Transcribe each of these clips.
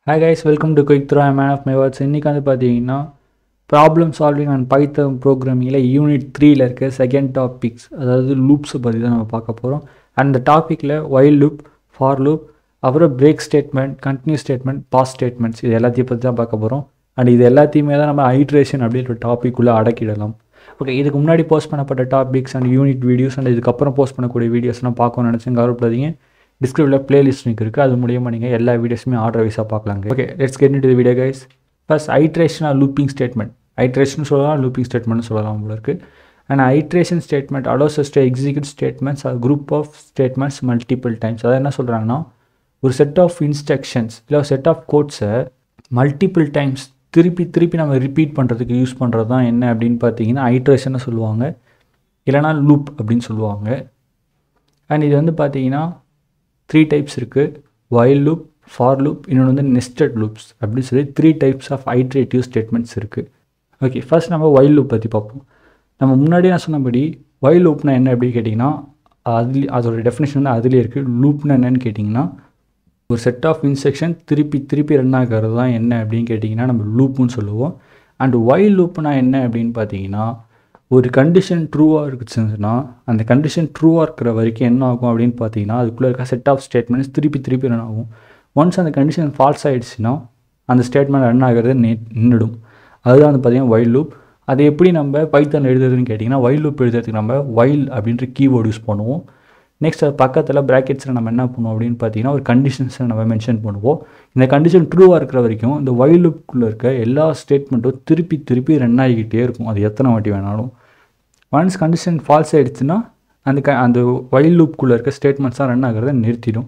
Hi guys, welcome to Quick Throw. I'm man of my words. இன்னைக்கு வந்து பார்த்தீங்கன்னா problem solving and python ப்ரோக்ராமிங்கில் unit 3ல் இருக்க செகண்ட் டாபிக்ஸ், அதாவது லூப்ஸை பற்றி தான் நம்ம பார்க்க போகிறோம். அந்த டாப்பிக்கில் ஒயில் லூப், ஃபார் லூப், அப்புறம் break statement, continues statement, pass statements இது எல்லாத்தையும் பற்றி தான் பார்க்க போகிறோம். அண்ட் இது எல்லாத்தையுமே தான் நம்ம ஐட்ரேஷன் அப்படின்ற டாப்பிக்குள்ளே அடக்கிடலாம். ஓகே, இதுக்கு முன்னாடி போஸ்ட் பண்ணப்பட்ட topics and unit videos and இதுக்கப்புறம் போஸ்ட் பண்ணக்கூடிய வீடியோஸ்லாம் பார்க்கணும்னு நினச்சேன். கவலைப்படாதீங்க, டிஸ்கிரிப்ஷனில் பிளேலிஸ்ட் லிங்க் இருக்குது. அது மூலியமாக நீங்கள் எல்லா வீடியோஸுமே ஆர்டர் வைஸாக பார்க்கலாங்க. Okay, let's get into the video guys. First iteration or looping statement. Iteration சொல்லலாம், லூப்பிங் ஸ்டேட்மெண்ட் சொல்லலாம் உங்களுக்கு. And iteration statement allows us to execute statements or group of statements multiple times. அதை என்ன சொல்கிறாங்கன்னா, ஒரு செட் ஆஃப் இன்ஸ்ட்ரக்ஷன்ஸ் இல்லை ஒரு set of கோட்ஸை multiple times திருப்பி நம்ம ரிப்பீட் பண்ணுறதுக்கு யூஸ் பண்ணுறது தான் என்ன அப்படின்னு பார்த்தீங்கன்னா ஐட்ரேஷன்னு சொல்லுவாங்க, இல்லைனா லூப் அப்படின்னு சொல்லுவாங்க. அண்ட் இது வந்து பார்த்தீங்கன்னா 3 டைப்ஸ் இருக்குது. ஒயில் லூப், ஃபார் லூப், இன்னொன்று வந்து நெஸ்டட் லூப்ஸ் அப்படின்னு சொல்லி 3 டைப்ஸ் ஆஃப் ஐட்ரேட்டிவ் ஸ்டேட்மெண்ட்ஸ் இருக்குது. ஓகே, ஃபர்ஸ்ட் நம்ம ஒயில் லூப் பற்றி பார்ப்போம். நம்ம முன்னாடி நான் சொன்னபடி ஒயில் லூப்னா என்ன அப்படின்னு கேட்டிங்கன்னா, அதோட டெஃபினேஷன் வந்து அதுலேயே இருக்குது. லூப்னா என்னன்னு கேட்டிங்கன்னா, ஒரு செட் ஆஃப் இன்ஸ்ட்ரக்ஷன் திருப்பி ரன் ஆகிறது தான் என்ன அப்படின்னு கேட்டிங்கன்னா நம்ம லூப்புன்னு சொல்லுவோம். அண்ட் ஒயில் லூப்னா என்ன அப்படின்னு பார்த்தீங்கன்னா, ஒரு கண்டிஷன் ட்ரூவாக இருக்குச்சுன்னா அந்த கண்டிஷன் ட்ரூவாக இருக்கிற வரைக்கும் என்ன ஆகும் அப்படின்னு பார்த்தீங்கன்னா, அதுக்குள்ளே இருக்க செட் ஆஃப் ஸ்டேட்மெண்ட்ஸ் திருப்பி ரன் ஆகும். ஒன்ஸ் அந்த கண்டிஷன் ஃபால்ஸ் ஆகிடுச்சுன்னா அந்த ஸ்டேட்மெண்ட் ரன் ஆகிறது நின்றுடும். அதுதான் வந்து பார்த்தீங்கன்னா ஒயில் லூப். அது எப்படி நம்ம பைத்தன் எழுதுறதுன்னு கேட்டிங்கன்னா, ஒயில் லூப் எழுதுறதுக்கு நம்ம ஒயில் அப்படின்ற கீவேர்டு யூஸ் பண்ணுவோம். நெக்ஸ்ட் அது பக்கத்தில் ப்ராக்கெட்ஸில் நம்ம என்ன பண்ணுவோம் அப்படின்னு பார்த்தீங்கன்னா, ஒரு கண்டிஷன்ஸை நம்ம மென்ஷன் பண்ணுவோம். இந்த கண்டிஷன் ட்ரூவாக இருக்கிற வரைக்கும் இந்த ஒயில் லூப்புக்குள்ளே இருக்க எல்லா ஸ்டேட்மெண்ட்டும் திருப்பி ரன் ஆகிக்கிட்டே இருக்கும், அது எத்தனை வாட்டி வேணாலும். ஒன்ஸ் கண்டிஷன் ஃபால்ஸ் ஆகிடுச்சுன்னா அந்த ஒயில் லூப்புக்குள்ளே இருக்க ஸ்டேட்மெண்ட்ஸாக ரன் ஆகிறத நிறுத்திடும்.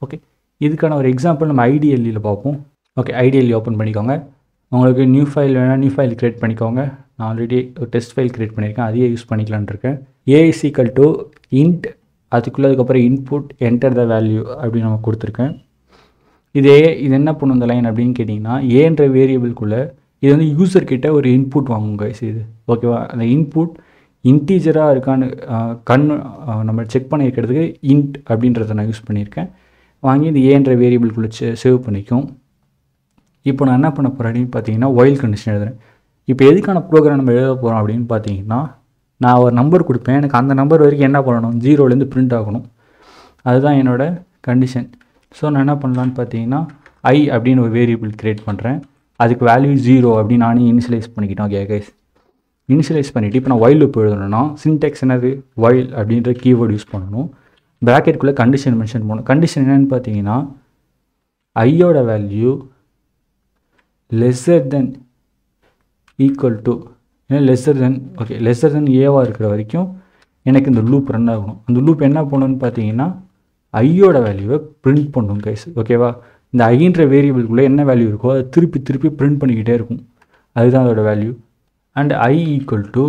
ஓகே, இதுக்கான ஒரு எக்ஸாம்பிள் நம்ம ஐடிஎல்லியில் பார்ப்போம். ஓகே, ஐடிஎல்இ ஓப்பன் பண்ணிக்கோங்க. உங்களுக்கு நியூ ஃபைல் வேணால் நியூ ஃபைல் க்ரியேட் பண்ணிக்கோங்க. நான் ஆல்ரெடி ஒரு டெஸ்ட் ஃபைல் க்ரியேட் பண்ணியிருக்கேன், அதையே யூஸ் பண்ணிக்கலான் இருக்கேன். ஏஇசிக்கல் டு இன்ட், அதுக்குள்ளதுக்கப்புறம் இன்புட் என்டர் த வேல்யூ அப்படின்னு நம்ம கொடுத்துருக்கேன். இது என்ன பண்ணும் இந்த லைன் அப்படின்னு கேட்டிங்கன்னா, ஏன்ற வேரியபிள்குள்ளே இது வந்து யூசர்கிட்ட ஒரு இன்புட் வாங்குங்க இது. ஓகேவா, அந்த இன்புட் இன்டீஜராக இருக்கான்னு நம்ம செக் பண்ணியிருக்கிறதுக்கு இன்ட் அப்படின்றத நான் யூஸ் பண்ணியிருக்கேன். வாங்கி இது ஏன்ற வேரியபிள்குள்ளே சேவ் பண்ணிக்கும். இப்போ நான் என்ன பண்ண போகிறேன் அப்படின்னு பார்த்தீங்கன்னா, ஒயில் கண்டிஷன் எழுதுறேன். இப்போ எதுக்கான ப்ரோக்ராம் நம்ம எழுத போகிறோம் அப்படின்னு பார்த்தீங்கன்னா, நான் ஒரு நம்பர் கொடுப்பேன், எனக்கு அந்த நம்பர் வரைக்கும் என்ன பண்ணணும், 0லேருந்து பிரிண்ட் ஆகணும். அதுதான் என்னோடய கண்டிஷன். ஸோ நான் என்ன பண்ணலான்னு பார்த்தீங்கன்னா, ஐ அப்படின்னு ஒரு வேரியபிள் க்ரியேட் பண்ணுறேன். அதுக்கு வேல்யூ 0 அப்படின்னு நானே இனிஷியலைஸ் பண்ணிக்கிட்டேன். ஓகே கைஸ், இனிஷியலைஸ் பண்ணிவிட்டு இப்போ நான் ஒயில் லூப் எழுதணும்னா சின்டெக்ஸ் என்னது, ஒயில் அப்படின்ற கீவேர்டு யூஸ் பண்ணணும். ப்ராக்கெட்டுக்குள்ளே கண்டிஷன் மென்ஷன் பண்ணணும். கண்டிஷன் என்னென்னு பார்த்தீங்கன்னா, ஐயோட value lesser than equal to, ஏன்னா லெஸ்ஸர் தென் ஏவாக இருக்கிற வரைக்கும் எனக்கு இந்த லூப் ரன் ஆகணும். அந்த லூப் என்ன பண்ணணும்னு பார்த்தீங்கன்னா, ஐயோட வேல்யூவை பிரிண்ட் பண்ணணும் கைஸ். ஓகேவா, இந்த ஐன்ற வேரியபிள்குள்ளே என்ன வேல்யூ இருக்கோ அதை திருப்பி பிரிண்ட் பண்ணிக்கிட்டே இருக்கும். அதுதான் அதோட value. And I equal to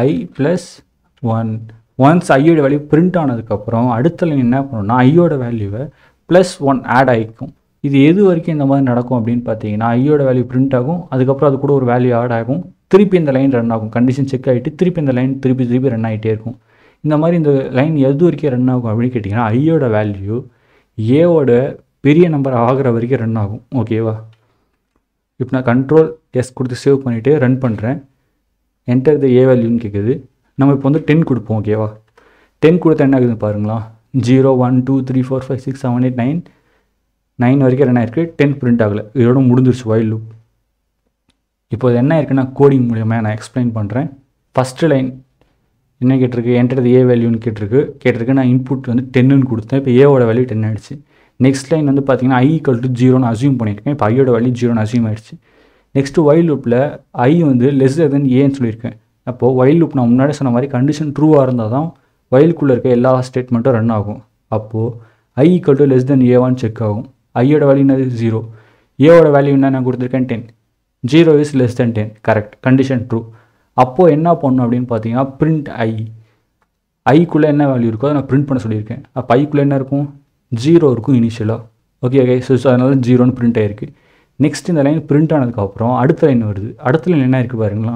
I plus 1. Once ஐயோட வேல்யூ பிரிண்ட் ஆனதுக்கப்புறம் அடுத்த லைன் என்ன பண்ணணும்னா, ஐயோட வேல்யூவை +1 ஆட் ஆகிக்கும். இது எது வரைக்கும் இந்த மாதிரி நடக்கும் அப்படின்னு பார்த்தீங்கன்னா, ஐயோட வேல்யூ பிரிண்ட் ஆகும், அதுக்கப்புறம் அது கூட ஒரு வேல்யூ ஆட் ஆகும், திருப்பி இந்த லைன் ரன் ஆகும். கண்டிஷன் செக் ஆகிட்டு திருப்பி இந்த லைன் திருப்பி ரன் ஆகிட்டே இருக்கும். இந்த மாதிரி இந்த லைன் எது வரைக்கும் ரன் ஆகும் அப்படின்னு கேட்டிங்கன்னா, ஐயோட வேல்யூ ஏவோட பெரிய நம்பர் ஆகிற வரைக்கும் ரன் ஆகும். ஓகேவா, இப்போ நான் கண்ட்ரோல் எஸ் கொடுத்து சேவ் பண்ணிவிட்டு ரன் பண்ணுறேன். என்டர் த ஏ வேல்யூன்னு கேட்குது. நம்ம இப்போ வந்து 10 கொடுப்போம். ஓகேவா, 10 கொடுத்தா என்ன ஆகுதுன்னு பாருங்களா, 0 1 2 3 4 5 6 7 8 9 வரைக்கும் ரன் ஆயிருக்கு. 10 பிரிண்ட் ஆகலை. இதோட முடிஞ்சிருச்சு ஒயில் லூப். இப்போ இது என்ன இருக்குன்னா, கோடிங் மூலியமாக நான் எக்ஸ்பிளைன் பண்ணுறேன். ஃபஸ்ட்டு லைன் என்ன கேட்டிருக்கு, என்டர் த ஏ வேல்யூன்னு கேட்டிருக்கு. நான் இன்புட் வந்து 10ன்னு கொடுத்தேன். இப்போ ஏவோட வேல்யூ 10 ஆகிடுச்சு. நெக்ஸ்ட் லைன் வந்து பார்த்தீங்கன்னா, ஐ ஈக்குவல் டு 0ன்னு அசியூம் பண்ணியிருக்கேன். இப்போ ஐயோட வேல்யூ 0ன்னு அசியூம் ஆகிடுச்சு. நெக்ஸ்ட்டு ஒயில் லூப்பில் ஐ வந்து லெஸ்ஸர் தென் ஏன்னு சொல்லியிருக்கேன். அப்போது ஒயில் லூப் நான் முன்னாடி சொன்ன மாதிரி கண்டிஷன் ட்ரூவாக இருந்தால் தான் ஒயிலுக்குள்ளே இருக்க எல்லா ஸ்டேட்மெண்ட்டும் ரன் ஆகும். அப்போது I equal to less than ஏவான்னு செக் ஆகும். ஐயோட வேல்யூ என்னது 0, ஏவோட வேல்யூ என்ன நான் கொடுத்துருக்கேன் 10, 0 is less than 10, correct, condition true. அப்போது என்ன பண்ணணும் அப்படின்னு பார்த்தீங்கன்னா, பிரிண்ட் ஐக்குள்ளே என்ன வேல்யூ இருக்கோ அதை நான் பிரிண்ட் பண்ண சொல்லியிருக்கேன். அப்போ ஐக்குள்ளே என்ன இருக்கும், 0 இருக்கும் இனிஷியலாக. ஓகே ஸோ அதனால 0ன்னு பிரிண்ட் ஆகிருக்கு. நெக்ஸ்ட் இந்த லைன் பிரிண்ட் ஆனதுக்கப்புறம் அடுத்த லைன் வருது. அடுத்த லைன் என்ன இருக்குது பாருங்களா,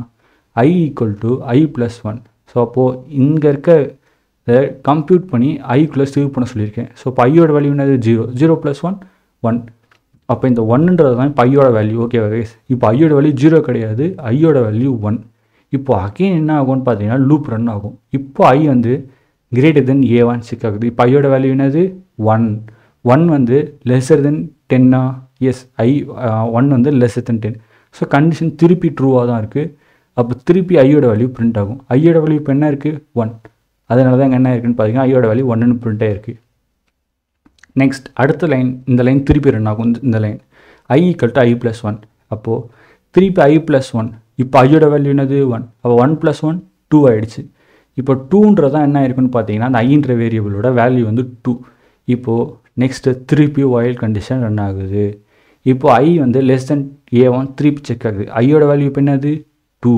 i equal to I plus 1. So அப்போது இங்கே இருக்க இதை கம்ப்யூட் பண்ணி ஐக்குள்ளே சேவ் பண்ண சொல்லியிருக்கேன். ஸோ இப்போ ஐயோட வேல்யூ என்னது 0 + 1 1. அப்போ இந்த ஒன்றுன்றது தான் இப்போ ஐயோட வேல்யூ. ஓகேவா கைஸ்? இப்போ ஐயோட வேல்யூ 0 கிடையாது, ஐயோட வேல்யூ 1. இப்போ அகைன் என்ன ஆகும்னு பார்த்தீங்கன்னா லூப் ரன் ஆகும். இப்போ ஐ வந்து கிரேட்டர் தென் A1 செக் ஆகுது. இப்போ ஐயோட வேல்யூ என்னது? 1. 1 வந்து லெஸ்ஸர் தென் 10. எஸ், 1 வந்து லெஸ்ஸர் தென் 10. ஸோ கண்டிஷன் திருப்பி ட்ரூவாக தான் இருக்குது. அப்போ திருப்பி ஐயோட வேல்யூ பிரிண்ட் ஆகும். ஐயோட வேல்யூ இப்போ என்ன இருக்குது? 1. அதனால தான் இங்கே என்ன இருக்குன்னு பார்த்தீங்கன்னா ஐயோட வேல்யூ 1ன்னு பிரிண்ட் ஆகிருக்கு. நெக்ஸ்ட் அடுத்த லைன், இந்த லைன் திருப்பி ரன் ஆகும். இந்த லைன் I = I+1. அப்போது திருப்பி I+1. இப்போ ஐயோட வேல்யூ என்னது? 1. அப்போ 1 + 1 2 ஆகிடுச்சு. இப்போ 2ன்றதான் என்ன இருக்குன்னு பார்த்தீங்கன்னா அந்த ஐன்ற வேரியபிளோட வேல்யூ வந்து 2. இப்போது நெக்ஸ்ட்டு திருப்பி ஒயில் கண்டிஷன் ரன் ஆகுது. இப்போ I வந்து லெஸ் தென் A1 திருப்பி செக் ஆகுது. ஐயோட வேல்யூ இப்போ என்னது? 2.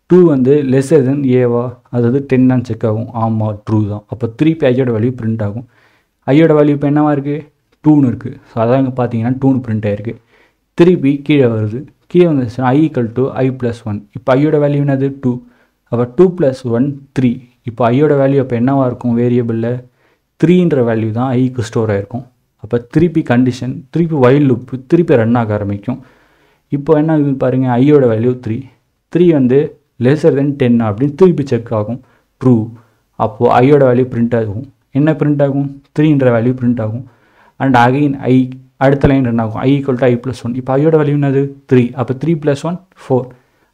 2 வந்து லெஸ்ஸர் தென் ஏவா, அதாவது 10 தான் செக் ஆகும். ஆமாம், ட்ரூ தான். அப்போ திருப்பி ஐயோட வேல்யூ பிரிண்ட் ஆகும். ஐயோட வேல்யூ இப்போ என்னவா இருக்குது? 2ன்னு இருக்குது. ஸோ அதான் இங்கே பார்த்தீங்கன்னா 2ன்னு பிரிண்ட் ஆகிருக்கு. திருப்பி கீழே வருது. கீழே வந்துச்சுன்னா I = I+1. இப்போ ஐயோட வேல்யூ என்னது? 2. அப்போ 2 + 1 3. இப்போ ஐயோட வேல்யூ அப்போ என்னவாக இருக்கும்? வேரியபிளில் 3ன்ற வேல்யூ தான் ஐக்கு ஸ்டோர் ஆகிருக்கும். அப்போ திருப்பி கண்டிஷன், திருப்பி வைல் லூப் திருப்பி ரன் ஆக ஆரம்பிக்கும். இப்போ என்ன ஆகுதுன்னு பாருங்கள், ஐயோட வேல்யூ 3. 3 வந்து லெஸ்ஸர் தென் 10 அப்படின்னு திருப்பி செக் ஆகும். ட்ரூ. அப்போது ஐயோட வேல்யூ பிரிண்ட் ஆகும். என்ன பிரிண்ட் ஆகும்? 3ன்ற வேல்யூ பிரிண்ட் ஆகும். அண்ட் அகைன் ஐ அடுத்த லைன் ரன் ஆகும். I = I+1. இப்போ ஐயோட வேல்யூ என்னது? 3. அப்போ 3 + 1 4.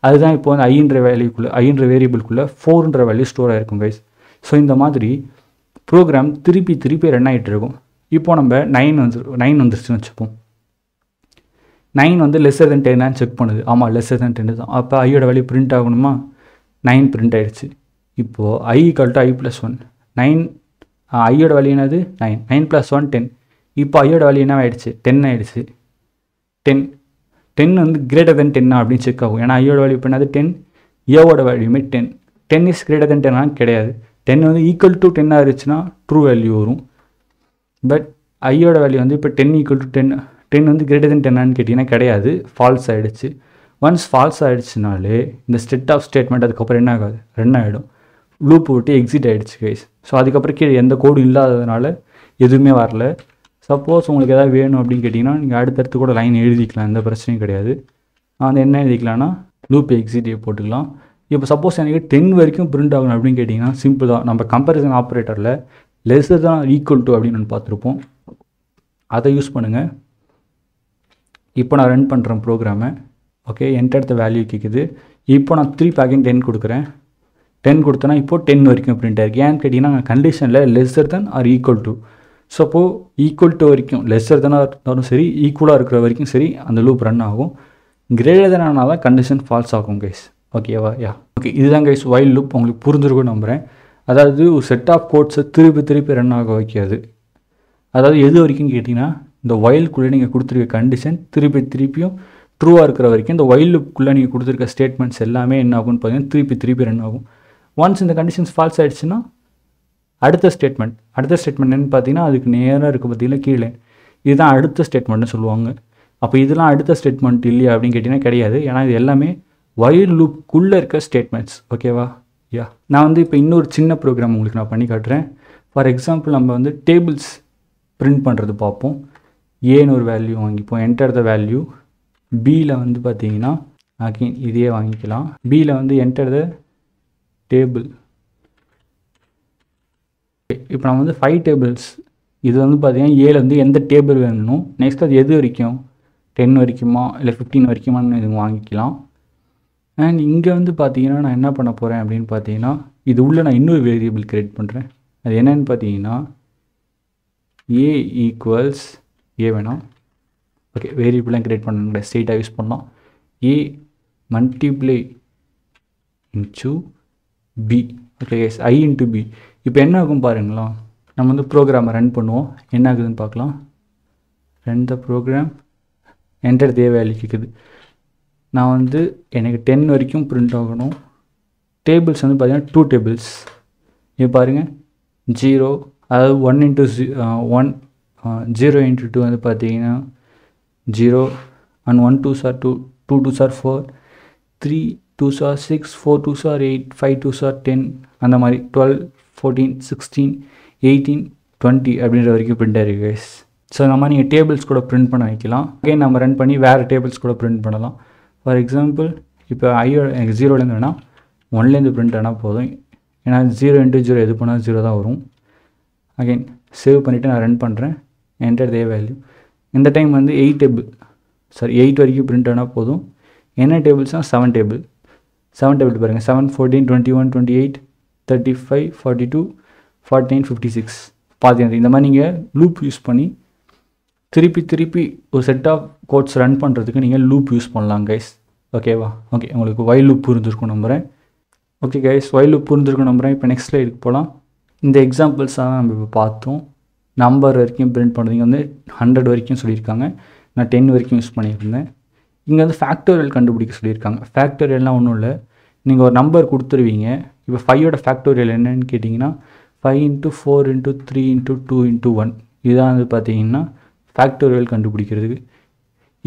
அதுதான் இப்போ வந்து ஐன்ற வேல்யூக்குள்ளே, ஐன்ற வேரியபிள்குள்ளே 4ன்ற வேல்யூ ஸ்டோர் ஆகிருக்கும் கைஸ். ஸோ இந்த மாதிரி ப்ரோக்ராம் திருப்பி திருப்பி ரன் ஆகிட்டு இருக்கும். இப்போ நம்ம 9 வந்துருச்சுன்னு வச்சுப்போம். 9 வந்து லெஸ்ஸர் தென் 10 செக் பண்ணுது. ஆமாம், லெஸ்ஸர் தென் 10 தான். அப்போ ஐயோட வேல்யூ பிரிண்ட் ஆகணுமா? 9 பிரிண்ட் ஆகிடுச்சு. இப்போது I = I+1. 9 ஐயோட வேல்யூ என்னது? 9. 9 + 1 10. இப்போ ஐயோட வேல்யூ என்ன ஆகிடுச்சு? 10 ஆகிடுச்சு. 10 வந்து கிரேட்டர் தென் 10 அப்படின்னு செக் ஆகும். ஏன்னா ஐயோட வேல்யூ இப்போ என்னது? 10. ஏவோட வேல்யூமே 10. 10 இஸ் கிரேட்டர் தென் 10 கிடையாது. 10 வந்து ஈக்குவல் டு 10 இருந்துச்சுன்னா ட்ரூ வேல்யூ வரும். பட் ஐயோட வேல்யூ வந்து இப்போ 10 = 10. 10 வந்து கிரேட்டர் தென் 10 கேட்டிங்கன்னா கிடையாது, ஃபால்ஸ் ஆகிடுச்சு. ஒன்ஸ் ஃபால்ஸ் ஆகிடுச்சுனாலே இந்த ஸ்டெட் ஆஃப் ஸ்டேட்மெண்ட் அதுக்கப்புறம் என்ன ஆகாது? ரன் ஆகிடும். லூப் விட்டு எக்ஸிட் ஆகிடுச்சு கைஸ். ஸோ அதுக்கப்புறம் கீழே எந்த கோடும் இல்லாததுனால எதுவுமே வரல. சப்போஸ் உங்களுக்கு எதாவது வேணும் அப்படின்னு கேட்டிங்கன்னா நீங்கள் அடுத்தடுத்து கூட லைன் எழுதிக்கலாம், எந்த பிரச்சனையும் கிடையாது. நான் வந்து என்ன எழுதிக்கலாம்னா லூப் எக்ஸிட்டே போட்டுக்கலாம். இப்போ சப்போஸ் எனக்கு 10 வரைக்கும் பிரிண்ட் ஆகணும் அப்படின்னு கேட்டிங்கன்னா சிம்பிள் தான். நம்ம கம்பேரிசன் ஆப்ரேட்டரில் லெஸ்ஸர் தான் ஈக்குவல் டு அப்படின்னு பார்த்துருப்போம். அதை யூஸ் பண்ணுங்கள். இப்போ நான் ரன் பண்ணுறேன் ப்ரோக்ராமை. ஓகே, என்டர் த வேல்யூ கேட்குது. இப்போ நான் 3 பேக்கிங் 10 கொடுக்குறேன். 10 கொடுத்தேன்னா இப்போது 10 வரைக்கும் பிரிண்ட் ஆகிருக்கு. ஏன்னு கேட்டிங்கன்னா நான் கண்டிஷனில் lesser than or equal to. So அப்போது ஈக்குவல் டு வரைக்கும், லெஸ்ஸர் தானாக இருந்தாலும் சரி, ஈக்குவலாக இருக்கிற வரைக்கும் சரி அந்த லூப் ரன் ஆகும். கிரேட்டர் தென் ஆனால் தான் கண்டிஷன் ஃபால்ஸ் ஆகும் கைஸ். ஓகேவா? ஓகே, இதுதான் கைஸ் வைல் லூப். உங்களுக்கு புரிஞ்சிருக்கும்னு நம்புகிறேன். அதாவது ஒரு செட் ஆஃப் கோட்ஸை திருப்பி திருப்பி ரன் ஆக வைக்காது. அதாவது எது வரைக்கும் கேட்டிங்கன்னா இந்த வைல்குள்ளே நீங்கள் கொடுத்துருக்க கண்டிஷன் திருப்பியும் ட்ரூவாக இருக்கிற வரைக்கும் இந்த வைல் லூப்புக்குள்ளே நீங்கள் கொடுத்துருக்க ஸ்டேட்மெண்ட்ஸ் எல்லாமே என்ன ஆகும்னு பார்த்தீங்கன்னா திருப்பி ரன் ஆகும். ஒன்ஸ் இந்த கண்டிஷன்ஸ் ஃபால்ஸ் ஆகிடுச்சுன்னா அடுத்த ஸ்டேட்மெண்ட் என்னென்னு பார்த்தீங்கன்னா அதுக்கு நேராக இருக்க பார்த்தீங்கன்னா கீழே இதுதான் அடுத்த ஸ்டேட்மெண்ட்னு சொல்லுவாங்க. அப்போ இதெல்லாம் அடுத்த ஸ்டேட்மெண்ட் இல்லையா அப்படின்னு கேட்டிங்கன்னா கிடையாது. ஏன்னா இது எல்லாமே வைல் லூப்புக்குள்ளே இருக்க ஸ்டேட்மெண்ட்ஸ். ஓகேவா? நான் வந்து இப்போ இன்னொரு சின்ன ப்ரோக்ராம் உங்களுக்கு நான் பண்ணி காட்டுறேன். ஃபார் எக்ஸாம்பிள் நம்ம வந்து டேபிள்ஸ் பிரிண்ட் பண்ணுறது பார்ப்போம். ஏன்னு ஒரு வேல்யூ வாங்கிப்போம். Enter the value. பியில் வந்து பார்த்தீங்கன்னா அகைன் இதே வாங்கிக்கலாம். பியில் வந்து என்டர் த டேபிள். இப்போ நம்ம வந்து 5 டேபிள்ஸ், இது வந்து பார்த்தீங்கன்னா ஏல வந்து எந்த டேபிள் வேணும், நெக்ஸ்ட் அது எது வரைக்கும் 10 வரைக்குமா இல்லை 15 வரைக்குமான்னு இது வாங்கிக்கலாம். அண்ட் இங்கே வந்து பார்த்தீங்கன்னா நான் என்ன பண்ண போகிறேன் அப்படின்னு பார்த்தீங்கன்னா இது உள்ளே நான் இன்னொரு வேரியபிள் க்ரியேட் பண்ணுறேன். அது என்னென்னு பார்த்தீங்கன்னா ஏ ஈக்குவல்ஸ் ஏ வேணாம். ஓகே, வேரியபிளாக க்ரியேட் பண்ண ஸ்ட்ரெயிட்டாக யூஸ் பண்ணலாம். A multiply into b. Okay yes, i into b. இப்போ என்ன ஆகும் பாருங்களா, நம்ம வந்து ப்ரோக்ராமை ரன் பண்ணுவோம். என்ன ஆகுதுன்னு பார்க்கலாம். Run the program. Enter the value கேட்குது. நான் வந்து எனக்கு 10 வரைக்கும் பிரிண்ட் ஆகணும். டேபிள்ஸ் வந்து பார்த்தீங்கன்னா 2 டேபிள்ஸ். இப்போ பாருங்கள் 0, அதாவது 1 × 1 0 × 2 வந்து பார்த்தீங்கன்னா 0 and 1 2s are 2, 2 2s are 4, 3 2s are 6, 4 2s are 8, 5 2s are 10, அந்த மாதிரி 12 14 16 18 20 அப்படின்ற வரைக்கும் பிரிண்ட் ஆகிருக்கு கைஸ். ஸோ இந்த மாதிரி நீங்கள் டேபிள்ஸ் கூட பிரிண்ட் பண்ண வைக்கலாம். அகைன் நம்ம ரன் பண்ணி வேறு டேபிள்ஸ் கூட பிரிண்ட் பண்ணலாம். ஃபார் எக்ஸாம்பிள் இப்போ ஐயோட எனக்கு 0லேருந்து வேணால் 1லேருந்து பிரிண்ட் ஆனால் போதும். ஏன்னா 0 × 0 எது பண்ணால் 0 தான் வரும். அகைன் சேவ் பண்ணிவிட்டு நான் ரன் பண்ணுறேன். Enter the value. இந்த டைம் வந்து 8 வரைக்கும் பிரிண்ட் ஆனால் போதும். என்ன டேபிள்ஸ்னால் 7 டேபிள் பாருங்கள். 7, 14, 21, 28, 35, 42, 49, 56 பார்த்தீங்கன்னா இந்த மாதிரி நீங்கள் லூப் யூஸ் பண்ணி திருப்பி ஒரு செட் ஆஃப் கோட்ஸ் ரன் பண்ணுறதுக்கு நீங்கள் லூப் யூஸ் பண்ணலாம் கைஸ். ஓகேவா? ஓகே, உங்களுக்கு வைல் லூப் புரிஞ்சிருக்கும் நம்புகிறேன். ஓகே கைஸ், வைல் லூப் புரிஞ்சிருக்கும் நம்புகிறேன். இப்போ நெக்ஸ்ட் ஸ்லைடுக்கு போகலாம். இந்த எக்ஸாம்பிள்ஸ் தான் நம்ம இப்போ பார்த்தோம். நம்பர் வரைக்கும் பிரிண்ட் பண்ணுறதுங்க வந்து 100 வரைக்கும் சொல்லியிருக்காங்க. நான் 10 வரைக்கும் யூஸ் பண்ணியிருந்தேன். இங்கே வந்து ஃபேக்டோரியல் கண்டுபிடிக்க சொல்லியிருக்காங்க. ஃபேக்டோரியல்லாம் ஒன்றும் இல்லை, நீங்கள் ஒரு நம்பர் கொடுத்துருவீங்க. இப்போ 5ஓட ஃபேக்டோரியல் என்னன்னு கேட்டிங்கன்னா 5 × 4 × 3 × 2 × 1 இதுதான் வந்து பார்த்தீங்கன்னா ஃபேக்டோரியல் கண்டுபிடிக்கிறதுக்கு.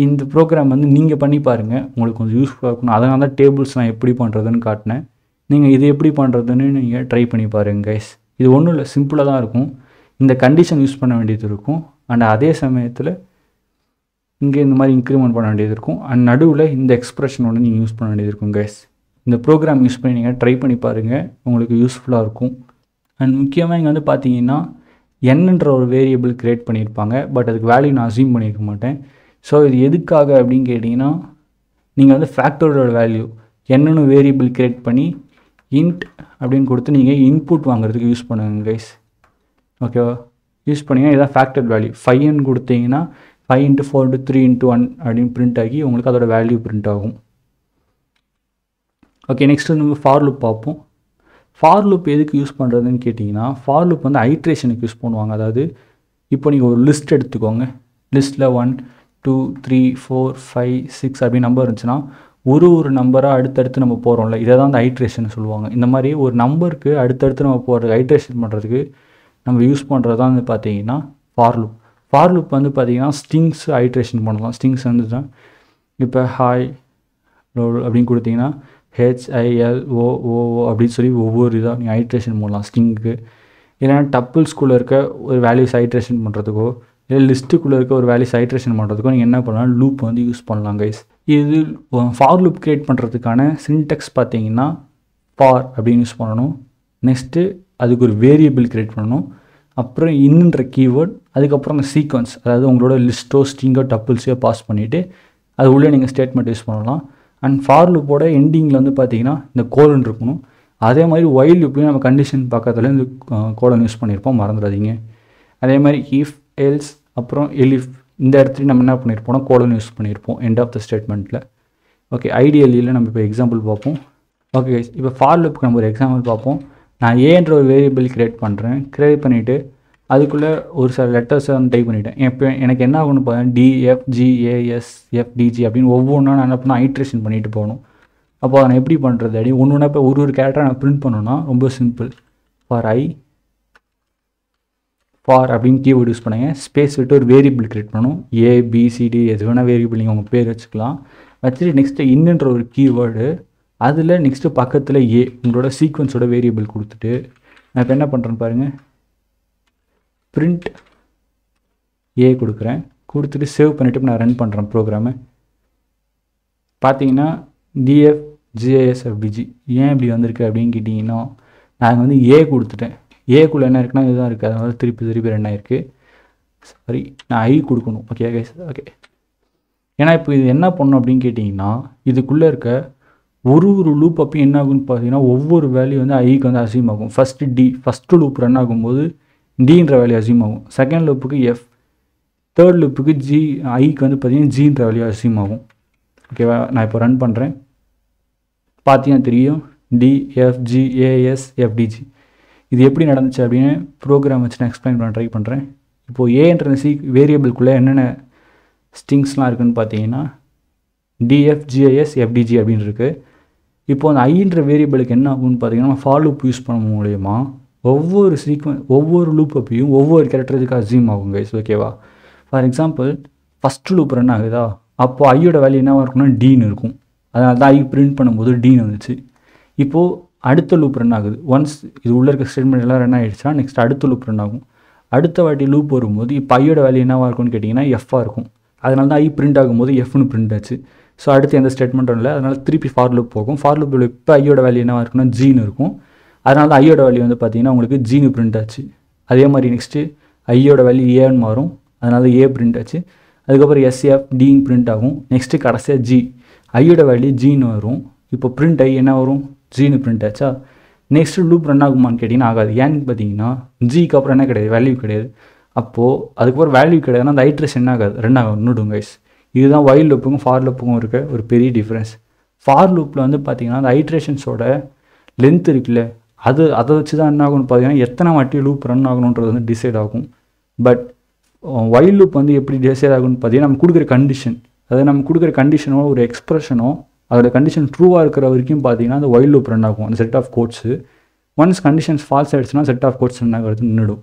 இந்த ப்ரோக்ராம் வந்து நீங்கள் பண்ணி பாருங்கள், உங்களுக்கு கொஞ்சம் யூஸ்ஃபுல்லாக இருக்கணும். அதனால தான் டேபிள்ஸ் நான் எப்படி பண்ணுறதுன்னு காட்டினேன். நீங்கள் இது எப்படி பண்ணுறதுன்னு நீங்கள் ட்ரை பண்ணி பாருங்கள் கைஸ். இது ஒன்றும் இல்லை, சிம்பிளாக தான் இருக்கும். இந்த கண்டிஷன் யூஸ் பண்ண வேண்டியது இருக்கும். அண்ட் அதே சமயத்தில் இங்கே இந்த மாதிரி இன்க்ரிமெண்ட் பண்ண வேண்டியது இருக்கும். அண்ட் நடுவில் இந்த எக்ஸ்ப்ரெஷன் ஒன்று நீங்கள் யூஸ் பண்ண வேண்டியது இருக்கும் கைஸ். இந்த ப்ரோக்ராம் யூஸ் பண்ணி நீங்கள் ட்ரை பண்ணி பாருங்கள், உங்களுக்கு யூஸ்ஃபுல்லாக இருக்கும். அண்ட் முக்கியமாக இங்கே வந்து பார்த்தீங்கன்னா என்னன்ற ஒரு வேரியபிள் க்ரியேட் பண்ணியிருப்பாங்க. பட் அதுக்கு வேல்யூ நான் அசியூம் பண்ணியிருக்க மாட்டேன். ஸோ இது எதுக்காக அப்படின்னு கேட்டிங்கன்னா, நீங்கள் வந்து ஃபேக்டரோட வேல்யூ என்னென்னு வேரியபிள் க்ரியேட் பண்ணி இன்ட் அப்படின்னு கொடுத்து நீங்கள் இன்புட் வாங்குறதுக்கு யூஸ் பண்ணுங்க கைஸ். ஓகேவா? யூஸ் பண்ணிங்கன்னா இதான் ஃபேக்டர் வேல்யூ. 5ன்னு கொடுத்தீங்கன்னா 5 × 4 × 3 × 1 அப்படின்னு பிரிண்ட் ஆகி உங்களுக்கு அதோட வேல்யூ பிரிண்ட் ஆகும். ஓகே, நெக்ஸ்ட்டு நம்ம ஃபார் லூப் பார்ப்போம். ஃபார் லூப் எதுக்கு யூஸ் பண்ணுறதுன்னு கேட்டிங்கன்னா, ஃபார் லூப் வந்து ஐட்ரேஷனுக்கு யூஸ் பண்ணுவாங்க. அதாவது இப்போ நீங்கள் ஒரு லிஸ்ட் எடுத்துக்கோங்க. லிஸ்ட்டில் 1, 2, 3, 4, 5, 6 அப்படி நம்பர் இருந்துச்சுன்னா ஒரு நம்பராக அடுத்தடுத்து நம்ம போகிறோம்ல, இதை தான் அந்த ஐட்ரேஷன் சொல்லுவாங்க. இந்த மாதிரி ஒரு நம்பருக்கு அடுத்தடுத்து நம்ம போகிறது ஐட்ரேஷன் பண்ணுறதுக்கு நம்ம யூஸ் பண்ணுறது தான் வந்து பார்த்தீங்கன்னா ஃபார் லூப். ஃபார் லூப் வந்து பார்த்தீங்கன்னா ஸ்ட்ரிங்ஸ் ஐட்ரேஷன் பண்ணலாம். ஸ்ட்ரிங்ஸ் வந்து தான் இப்போ ஹாய் அப்படின்னு கொடுத்தீங்கன்னா HILOO அப்படின்னு சொல்லி ஒவ்வொரு இதாக நீங்கள் ஐட்ரேஷன் பண்ணலாம் ஸ்ட்ரிங்க்கு. இல்லைனா டப்பிள்ஸ்குள்ளே இருக்க ஒரு வேல்யூஸ் ஐட்ரேஷன் பண்ணுறதுக்கோ, இல்லை லிஸ்ட்டுக்குள்ளே இருக்க ஒரு வேல்யூஸ் ஐட்ரேஷன் பண்ணுறதுக்கோ நீங்கள் என்ன பண்ணலாம், லூப் வந்து யூஸ் பண்ணலாம் கைஸ். இது ஃபார் லூப் க்ரியேட் பண்ணுறதுக்கான சின்டெக்ஸ் பார்த்தீங்கன்னா ஃபார் அப்படின்னு யூஸ் பண்ணணும். நெக்ஸ்ட்டு அதுக்கு ஒரு வேரியபிள் க்ரியேட் பண்ணணும். அப்புறம் இன்னுன்ற கீவேர்ட், அதுக்கப்புறம் அந்த சீக்வன்ஸ், அதாவது உங்களோட லிஸ்ட்டோ ஸ்ட்ரிங்கோ டப்பிள்ஸையோ பாஸ் பண்ணிவிட்டு அது உள்ளே நீங்கள் ஸ்டேட்மெண்ட் யூஸ் பண்ணலாம். அண்ட் ஃபார் லூப்போட எண்டிங்கில் வந்து பார்த்தீங்கன்னா இந்த கோலன் இருக்கணும். அதே மாதிரி ஒயில் லூப்லையும் நம்ம கண்டிஷன் பக்கத்தில் இந்த கோலன் யூஸ் பண்ணியிருப்போம், மறந்துடாதீங்க. அதே மாதிரி இஃப், எல்ஸ், அப்புறம் எலிஃப் இந்த இடத்துலையும் நம்ம என்ன பண்ணியிருப்போம்னா கோலன் யூஸ் பண்ணியிருப்போம் எண்ட் ஆஃப் த ஸ்டேட்மெண்ட்டில். ஓகே, ஐடியலியில் நம்ம இப்போ எக்ஸாம்பிள் பார்ப்போம். ஓகே, இப்போ ஃபார் லூப்புக்கு நம்ம ஒரு எக்ஸாம்பிள் பார்ப்போம். நான் ஏன்ற ஒரு வேரியபிள் க்ரியேட் பண்ணுறேன். க்ரியேட் பண்ணிவிட்டு அதுக்குள்ளே ஒரு சில லெட்டர்ஸை வந்து டைப் பண்ணிவிட்டேன். இப்போ எனக்கு என்ன ஆகும்னு பார்த்தேன், DFGASFDG அப்படின்னு ஒவ்வொன்றா நான் என்ன பண்ணால் ஐட்ரேஷன் பண்ணிட்டு போகணும். அப்போ அதை நான் எப்படி பண்ணுறது அப்படி ஒன்று இப்போ ஒரு கேரக்டரை நான் பிரிண்ட் பண்ணணும்னா ரொம்ப சிம்பிள். ஃபார் அப்படின்னு கீவேர்டு யூஸ் பண்ணுங்க. ஸ்பேஸ் விட்டு ஒரு வேரியபிள் க்ரியேட் பண்ணணும். ABCD எது வேணால் வேரியபிள் நீங்கள் உங்கள் பேர் வச்சுக்கலாம். வச்சுட்டு நெக்ஸ்ட்டு இன்னுன்ற ஒரு கீவேர்டு, அதில் நெக்ஸ்ட்டு பக்கத்தில் உங்களோட சீக்வன்ஸோட வேரியபிள் கொடுத்துட்டு நான் இப்போ என்ன பண்ணுறேன்னு பாருங்கள், பிரிண்ட் கொடுக்குறேன். கொடுத்துட்டு சேவ் பண்ணிவிட்டு நான் ரன் பண்ணுறேன் ப்ரோக்ராமை. பார்த்தீங்கன்னா DFGASFDG ஏன் இப்படி வந்திருக்கு அப்படின்னு கேட்டிங்கன்னா, நாங்கள் வந்து கொடுத்துட்டேன். ஏக்குள்ளே என்ன இருக்குன்னா இதுதான் இருக்குது, அதனால திருப்பி ரன் ஆகிருக்கு. சாரி, நான் I கொடுக்கணும். Okay guys, okay. ஏன்னா இப்போ இது என்ன பண்ணணும் அப்படின்னு கேட்டிங்கன்னா, இதுக்குள்ளே இருக்க ஒரு லூப் அப்பயும் என்ன ஆகுன்னு பார்த்தீங்கன்னா ஒவ்வொரு வேல்யூ வந்து ஐக்கு வந்து அசியூம் ஆகும். ஃபஸ்ட்டு லூப் ரன் ஆகும்போது Dன்ற வேல்யூ அசியூம் ஆகும். செகண்ட் லூப்புக்கு F, தேர்ட் லூப்புக்கு ஐக்கு வந்து பார்த்தீங்கன்னா Gன்ற வேல்யூ அசியூம் ஆகும். ஓகேவா? நான் இப்போ ரன் பண்ணுறேன். பார்த்தீங்கன்னா தெரியும் DFGASFDG. இது எப்படி நடந்துச்சு அப்படின்னு ப்ரோக்ராம் வச்சு நான் எக்ஸ்பிளைன் பண்ண ட்ரை பண்ணுறேன். இப்போது ஏன்ற வேரியபிள்குள்ளே என்னென்ன ஸ்ட்ரிங்ஸ்லாம் இருக்குதுன்னு பார்த்தீங்கன்னா DFGASFDG அப்படின்னு இருக்குது. இப்போது அந்த ஐன்ற வேரியபிளுக்கு என்ன ஆகும்னு பார்த்தீங்கன்னா ஃபார் லூப் யூஸ் பண்ண மூலயமா ஒவ்வொரு லூப் அப்பையும் ஒவ்வொரு கேரக்டருக்கு அசியூம் ஆகும் கைஸ். ஓகேவா? For example first loop run ஆகுதா, அப்போது ஐயோட வேல்யூ என்னவாக இருக்குன்னா Dன்னு இருக்கும். அதனால தான் ஐ பிரிண்ட் பண்ணும்போது Dன்னு வந்துச்சு. இப்போது அடுத்த லூப் ரன் ஆகுது. ஒன்ஸ் இது உள்ளே இருக்க ஸ்டேட்மெண்ட் எல்லாம் ரன் ஆகிடுச்சுன்னா நெக்ஸ்ட் அடுத்த லூப் ரன் ஆகும். அடுத்த வாட்டி லூப் வரும்போது இப்போ ஐயோட வேல்யூ என்னவாக இருக்கும்னு கேட்டிங்கன்னா எஃப்பாக இருக்கும். அதனால தான் ஐ பிரிண்ட் ஆகும்போது எஃப்னு பிரிண்ட் ஆச்சு. ஸோ அடுத்து எந்த ஸ்டேட்மெண்ட்டும் இல்லை, அதனால் திருப்பி ஃபார் லூப் போகும். ஃபார் லூப்பில் இப்போ ஐயோட வேல்யூ என்னவாக இருக்குன்னா ஜீனு இருக்கும். அதனால தான் ஐயோட வேல்யூ வந்து பார்த்தீங்கன்னா உங்களுக்கு ஜீனு பிரிண்ட் ஆச்சு. அதே மாதிரி நெக்ஸ்ட்டு ஐயோட வேல்யூ ஏன்னு மாறும், அதனால ஏ பிரிண்ட் ஆச்சு. அதுக்கப்புறம் எஸ்எஃப் டின்னு பிரிண்ட் ஆகும். நெக்ஸ்ட்டு கடைசியாக ஜி, ஐயோட வேல்யூ ஜீனு வரும். இப்போ பிரிண்ட் ஐ என்ன வரும், ஜீனு பிரிண்ட் ஆச்சா. நெக்ஸ்ட்டு லூப் ரன் ஆகுமான்னு கேட்டிங்கன்னா ஆகாது. ஏன்னு பார்த்தீங்கன்னா ஜிக்கு அப்புறம் என்ன கிடையாது, வேல்யூ கிடையாது. அப்போது அதுக்கப்புறம் வேல்யூ கிடையாதுன்னா அந்த ஐட்ரேஷன் என்ன ஆகாது, ரன் ஆகும் நின்றுடும் கைஸ். இதுதான் வைல் லூப்புக்கும் ஃபார் லூப்புக்கும் இருக்க ஒரு பெரிய டிஃப்ரென்ஸ். ஃபார் லூப்பில் வந்து பார்த்தீங்கன்னா அந்த ஐட்ரேஷன்ஸோட லென்த் இருக்குல்ல, அதை வச்சு தான் என்ன ஆகும்னு பார்த்தீங்கன்னா எத்தனை வாட்டி லூப் ரன் ஆகணுன்றது வந்து டிசைட் ஆகும். பட் வைல் லூப் வந்து எப்படி டிசைட் ஆகும்னு பார்த்தீங்கன்னா நம்ம கொடுக்குற கண்டிஷன், அதாவது நம்ம கொடுக்குற கண்டிஷனோ ஒரு எக்ஸ்ப்ரெஷனோ அதோட கண்டிஷன் ட்ரூவாக இருக்கிற வரைக்கும் பார்த்தீங்கன்னா அந்த வைல் லூப் ரன் ஆகும் அந்த set of codes. Once conditions false ஆகிடுச்சுன்னா செட் ஆஃப் கோட்ஸ் ரன் ஆகிறது நின்றுடும்.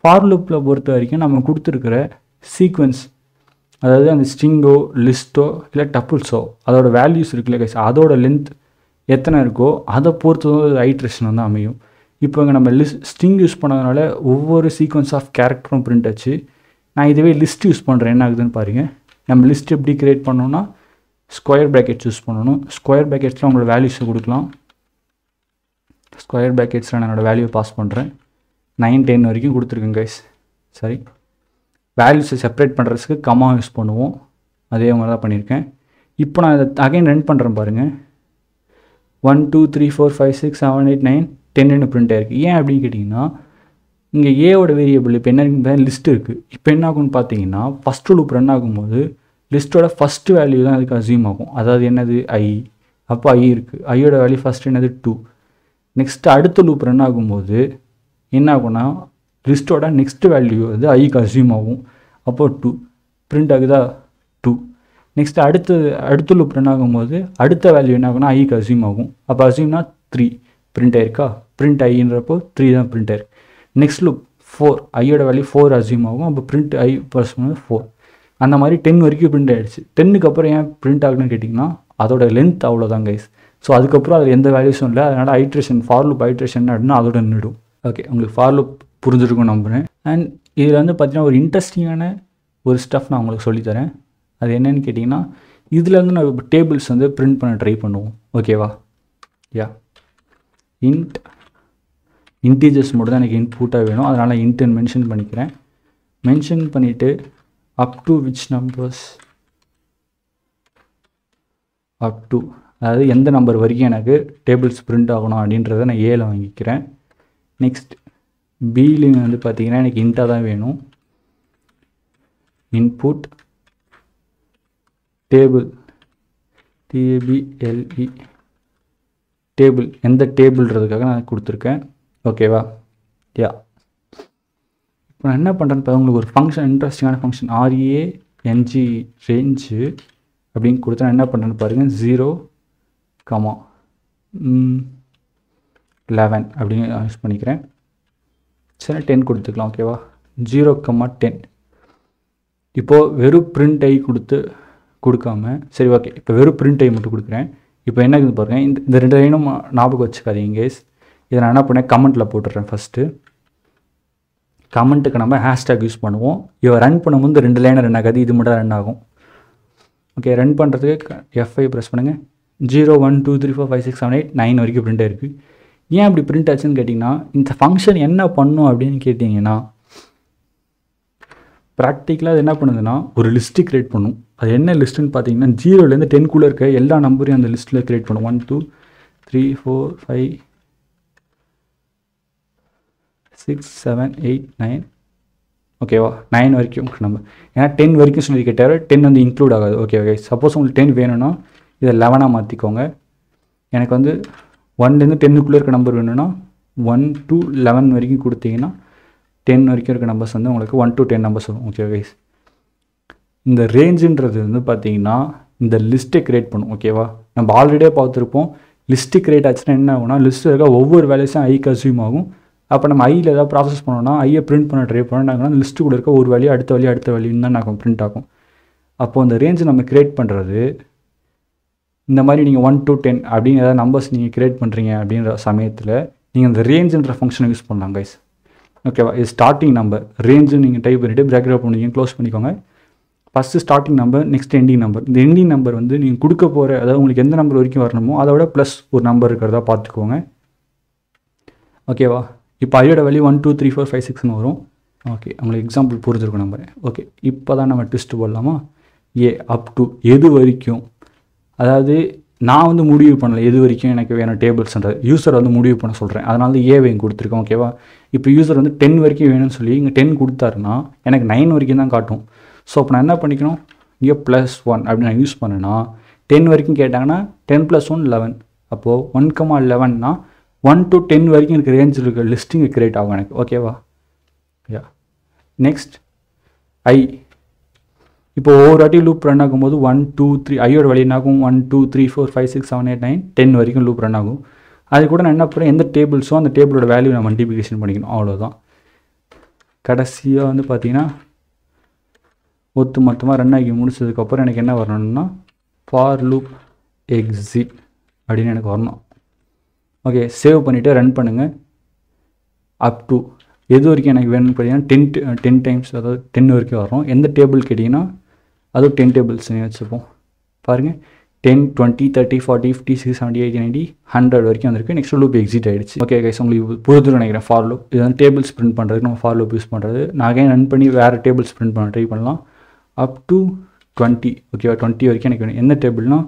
ஃபார் லூப்பில் பொறுத்த வரைக்கும் நம்ம கொடுத்துருக்கிற சீக்வன்ஸ், அதாவது அந்த ஸ்ட்ரிங்கோ லிஸ்ட்டோ இல்லை டப்புள்ஸோ அதோட வேல்யூஸ் இருக்குல்ல கைஸ், அதோட லென்த் எத்தனை இருக்கோ அதை பொறுத்து ஐட்ரேஷன் வந்து அமையும். இப்போ இங்கே நம்ம ஸ்ட்ரிங் யூஸ் பண்ணதுனால ஒவ்வொரு சீக்வன்ஸ் ஆஃப் கேரக்டரும் பிரிண்ட் ஆச்சு. நான் இதுவே லிஸ்ட் யூஸ் பண்ணுறேன், என்ன ஆகுதுன்னு பாருங்கள். நம்ம லிஸ்ட் எப்படி க்ரியேட் பண்ணோன்னா ஸ்கொயர் ப்ராக்கெட்ஸ் யூஸ் பண்ணணும். ஸ்கொயர் ப்ராக்கெட்ஸில் உங்களோட வேல்யூஸை கொடுக்கலாம். ஸ்கொயர் ப்ராக்கெட்ஸில் நான் என்னோடய வேல்யூவை பாஸ் பண்ணுறேன். 9, 10 வரைக்கும் கொடுத்துருக்கேன் கைஸ். சரி, வேல்யூஸை செப்பரேட் பண்ணுறதுக்கு கமா யூஸ் பண்ணுவோம். அதே மாதிரி தான் பண்ணியிருக்கேன். இப்போ நான் இதை அகைன் ரன் பண்ணுறேன் பாருங்கள். 1 2 3 4 5 6 7 8 9 10ன்னு பிரிண்ட் ஆயிருக்கு. ஏன் அப்படின்னு கேட்டிங்கன்னா இங்கே ஏவோட வேரியபிள் இப்போ என்ன லிஸ்ட் இருக்குது. இப்போ என்ன ஆகும்னு பார்த்தீங்கன்னா ஃபஸ்ட்டு லூப் ரன் ஆகும்போது லிஸ்ட்டோட ஃபஸ்ட்டு வேல்யூ தான் அதுக்கு அசியூம் ஆகும். அதாவது என்னது ஐ. அப்போ ஐ இருக்குது, ஐயோட வேல்யூ ஃபஸ்ட்டு என்னது 2. நெக்ஸ்ட்டு அடுத்த லூப் ரன் ஆகும்போது என்ன ஆகும்னா லிஸ்ட்டோட நெக்ஸ்ட் வேல்யூ வந்து ஐக்கு அசியூம் ஆகும். அப்போது 2 பிரிண்ட் ஆகுதா 2. நெக்ஸ்ட்டு அடுத்த லூப் ரன் ஆகும்போது அடுத்த வேல்யூ என்ன ஆகும்னா ஐக்கு அசியூம் ஆகும். அப்போ அசியூம்னா 3 பிரிண்ட் ஆயிருக்கா. பிரிண்ட் ஐன்றப்போ 3 தான் பிரிண்ட் ஆயிருக்கு. நெக்ஸ்ட் லூப் 4, ஐயோட வேல்யூ 4 அசியூம் ஆகும். அப்போ பிரிண்ட் ஐ ப்ளஸ் 4. அந்த மாதிரி 10 வரைக்கும் பிரிண்ட் ஆகிடுச்சு. 10க்கு அப்புறம் ஏன் பிரிண்ட் ஆகுதுன்னு கேட்டிங்கன்னா அதோட லென்த் அவ்வளோதான் கைஸ். ஸோ அதுக்கப்புறம் அதில் எந்த வேல்யூஸும் இல்லை. அதனால் ஐட்ரேஷன் ஃபார் லூப் ஐட்ரேஷன் அப்படின்னா அதோட நின்றுடும். ஓகே, உங்களுக்கு ஃபார் லூப் புரிஞ்சிருக்கும் நம்புகிறேன். அண்ட் இதில் வந்து பார்த்தீங்கன்னா ஒரு இன்ட்ரெஸ்டிங்கான ஒரு ஸ்டஃப் நான் உங்களுக்கு சொல்லித்தரேன். அது என்னென்னு கேட்டிங்கன்னா இதில் வந்து நான் இப்போ டேபிள்ஸ் வந்து பிரிண்ட் பண்ண ட்ரை பண்ணுவோம். ஓகேவா? யா, இன்டீஜர்ஸ் மட்டும் தான் எனக்கு இன்புட்டாக வேணும். அதனால் நான் இன்ட்னு மென்ஷன் பண்ணிக்கிறேன். மென்ஷன் பண்ணிவிட்டு up to which numbers, up to அதாவது எந்த நம்பர் வரைக்கும் எனக்கு டேபிள்ஸ் பிரிண்ட் ஆகணும் அப்படின்றத நான் ஏல வாங்கிக்கிறேன். நெக்ஸ்ட் பிலிங் வந்து பார்த்திங்கன்னா எனக்கு இன்ட்டாக தான் வேணும். இன்புட் டேபிள் TABLE டேபிள், எந்த டேபிள்ன்றதுக்காக நான் கொடுத்துருக்கேன். ஓகேவா? யா, இப்போ நான் என்ன பண்ணுறேன்னு இப்போ உங்களுக்கு ஒரு ஃபங்க்ஷன், இன்ட்ரெஸ்டிங்கான ஃபங்க்ஷன் RANG ரேஞ்சு அப்படின்னு கொடுத்தா நான் என்ன பண்ணுறேன்னு பாருங்கள். 0, 11 அப்படின்னு யூஸ் பண்ணிக்கிறேன். சரி, 10 கொடுத்துக்கலாம். ஓகேவா? 0, 10. இப்போது வெறும் பிரிண்ட் ஐ கொடுக்காம, சரி ஓகே, இப்போ வெறும் பிரிண்ட் ஐ மட்டும் கொடுக்குறேன். இப்போ என்ன இருக்குது பாருங்கள். இந்த 2 லைனும் ஞாபகம் வச்சுக்காதீங்க கேஸ். இதை நான் என்ன பண்ணேன், கமெண்ட்டில் போட்டுடுறேன். ஃபஸ்ட்டு கமெண்ட்டுக்கு நம்ம ஹேஷ்டேக் யூஸ் பண்ணுவோம். இவ ரன் பண்ணும்போது 2 லைனை ரன் ஆகாது, இது மட்டும் ரன் ஆகும். ஓகே, ரன் பண்ணுறதுக்கு F5 ப்ரெஸ் பண்ணுங்கள். 0 1 2 3 4 5 6 7 8 9 வரைக்கும் பிரிண்ட் ஆயிருக்கு. ஏன் அப்படி பிரிண்ட் ஆச்சுன்னு கேட்டிங்கன்னா இந்த ஃபங்க்ஷன் என்ன பண்ணும் அப்படின்னு கேட்டிங்கன்னா ப்ராக்டிக்கலாக அது என்ன பண்ணுதுன்னா ஒரு லிஸ்ட்டு க்ரியேட் பண்ணும். அது என்ன லிஸ்ட்டுன்னு பார்த்தீங்கன்னா 0லேருந்து 10 இருக்க எல்லா நம்பரையும் அந்த லிஸ்ட்டில் க்ரியேட் பண்ணும். 1 2 3 4 5 6 7 8 9. ஓகேவா? 9 வரைக்கும் நம்ம, ஏன்னா 10 வரைக்கும் சொல்லி கேட்டார். 10 வந்து இன்க்ளூட் ஆகாது. ஓகே, சப்போஸ் உங்களுக்கு 10 வேணும்னா இதை 11ஆக மாற்றிக்கோங்க. எனக்கு வந்து 1லேருந்து 10க்குள்ளே இருக்க நம்பர் வேணும்னா 1 to 11 வரைக்கும் கொடுத்தீங்கன்னா 10 வரைக்கும் இருக்க நம்பர்ஸ் வந்து உங்களுக்கு 1 to 10 நம்பர்ஸ் வரும். ஓகே கைஸ், இந்த ரேஞ்சுன்றது வந்து பார்த்தீங்கன்னா இந்த லிஸ்ட்டை க்ரியேட் பண்ணும். ஓகேவா? நம்ம ஆல்ரெடியே பார்த்துருப்போம். லிஸ்ட்டு க்ரியேட் ஆச்சுன்னா என்ன ஆகும்னா லிஸ்ட்டில் இருக்க ஒவ்வொரு வேல்யூஸும் ஐக்கு அசியூம் ஆகும். அப்போ நம்ம ஐயில் ஏதாவது ப்ராசஸ் பண்ணோன்னா ஐயை பிரிண்ட் பண்ண ட்ரை பண்ணோம்னா அந்த லிஸ்ட்டு கூட இருக்க ஒரு வேல்யூ அடுத்த வேல்யூன்னு தான் நாங்கள் பிரிண்ட் ஆகும். அப்போது அந்த ரேஞ்சு நம்ம க்ரியேட் பண்ணுறது இந்த மாதிரி நீங்கள் 1 to 10 அப்படின்னு ஏதாவது நம்பர்ஸ் நீங்கள் க்ரியேட் பண்ணுறீங்க அப்படின்ற சமயத்தில் நீங்கள் அந்த ரேஞ்சுன்ற ஃபங்க்ஷனை யூஸ் பண்ணலாம் கைஸ். ஓகேவா? இது ஸ்டார்டிங் நம்பர். ரேஞ்சு நீங்கள் டைப் பண்ணிவிட்டு ப்ராக்கெட் ஓப்பன் பண்ணிங்க, க்ளோஸ் பண்ணிக்கோங்க. First starting number, next ending number. இந்த எண்டிங் நம்பர் வந்து நீங்கள் கொடுக்க போகிற, அதாவது உங்களுக்கு எந்த நம்பர் வரைக்கும் வரணுமோ அதை விட ப்ளஸ் ஒரு நம்பர் இருக்கிறதா பார்த்துக்கோங்க. ஓகேவா? இப்போ ஐயோட வேல்யூ 1 2 3 4 5 6ன்னு வரும். ஓகே, உங்களுக்கு எக்ஸாம்பிள் புரிஞ்சிருக்கும் நம்பர். ஓகே, இப்போ தான் நம்ம ட்விஸ்ட் போடலாமா? அப் டு எது வரைக்கும், அதாவது நான் வந்து முடிவு பண்ணல எது வரைக்கும் எனக்கு வேணும் டேபிள்ஸ்ன்றது, யூசர் வந்து முடிவு பண்ண சொல்கிறேன். அதனால தான் ஏவை கொடுத்துருக்கேன். ஓகேவா? இப்போ யூசர் வந்து 10 வரைக்கும் வேணும்னு சொல்லி இங்கே 10 கொடுத்தாருன்னா எனக்கு 9 வரைக்கும் தான் காட்டும். ஸோ அப்போ நான் என்ன பண்ணிக்கணும், இங்கே +1 அப்படின்னு நான் யூஸ் பண்ணேன்னா 10 வரைக்கும் கேட்டாங்கன்னா 10 + 1 11. அப்போது 1,11னா 1 to 10 வரைக்கும் எனக்கு ரேஞ்சில் இருக்க லிஸ்டிங் கிரியேட் ஆகும் எனக்கு. ஓகேவா? யா. Next i. இப்போ ஒவ்வொரு வாட்டி லூப் ரன் ஆகும்போது 1 2 3 ஐயோட வேல்யூ என்ன ஆகும்? 1 2 3 4 5 6 7 8 9 10 வரைக்கும் லூப் ரன் ஆகும். அது கூட நான் என்ன பண்ணுறேன், எந்த டேபிள்ஸோ அந்த டேபிளோட வேல்யூ நான் மல்டிப்ளிகேஷன் பண்ணிக்கணும், அவ்வளோதான். கடைசியாக வந்து பார்த்தீங்கன்னா ஒத்து மொத்தமாக ரன் ஆகி முடிச்சதுக்கப்புறம் எனக்கு என்ன வரணும்னா ஃபார் லூப் எக்ஸிட் அப்படின்னு எனக்கு வரணும். ஓகே, சேவ் பண்ணிவிட்டு ரன் பண்ணுங்கள். அப் டு எது வரைக்கும் எனக்கு வேணும்னு பார்த்தீங்கன்னா 10 டைம்ஸ், அதாவது 10 வரைக்கும் வரும். எந்த டேபிள் கேட்டிங்கன்னா அதுவும் 10 டேபிள்ஸ் வச்சுப்போம். பாருங்கள், 10 20 30 40 50 60 70 80 90 100 வரைக்கும் வந்திருக்கு. நெக்ஸ்ட் லூப் எக்ஸிட் ஆகிடுச்சு. ஓகே கைஸ், உங்களுக்கு புரிதுன்னு நினைக்கிறேன். ஃபார் லூப் இது வந்து டேபிள்ஸ் பிரிண்ட் பண்ணுறதுக்கு நம்ம ஃபார் லூப் யூஸ் பண்ணுறது. நான் அகைன் ரன் பண்ணி வேறு டேபிள்ஸ் பிரிண்ட் பண்ண ட்ரை பண்ணலாம். Up to 20. ஓகேவா? 20 வரைக்கும் எனக்கு வேணும். எந்த டேபிள்னா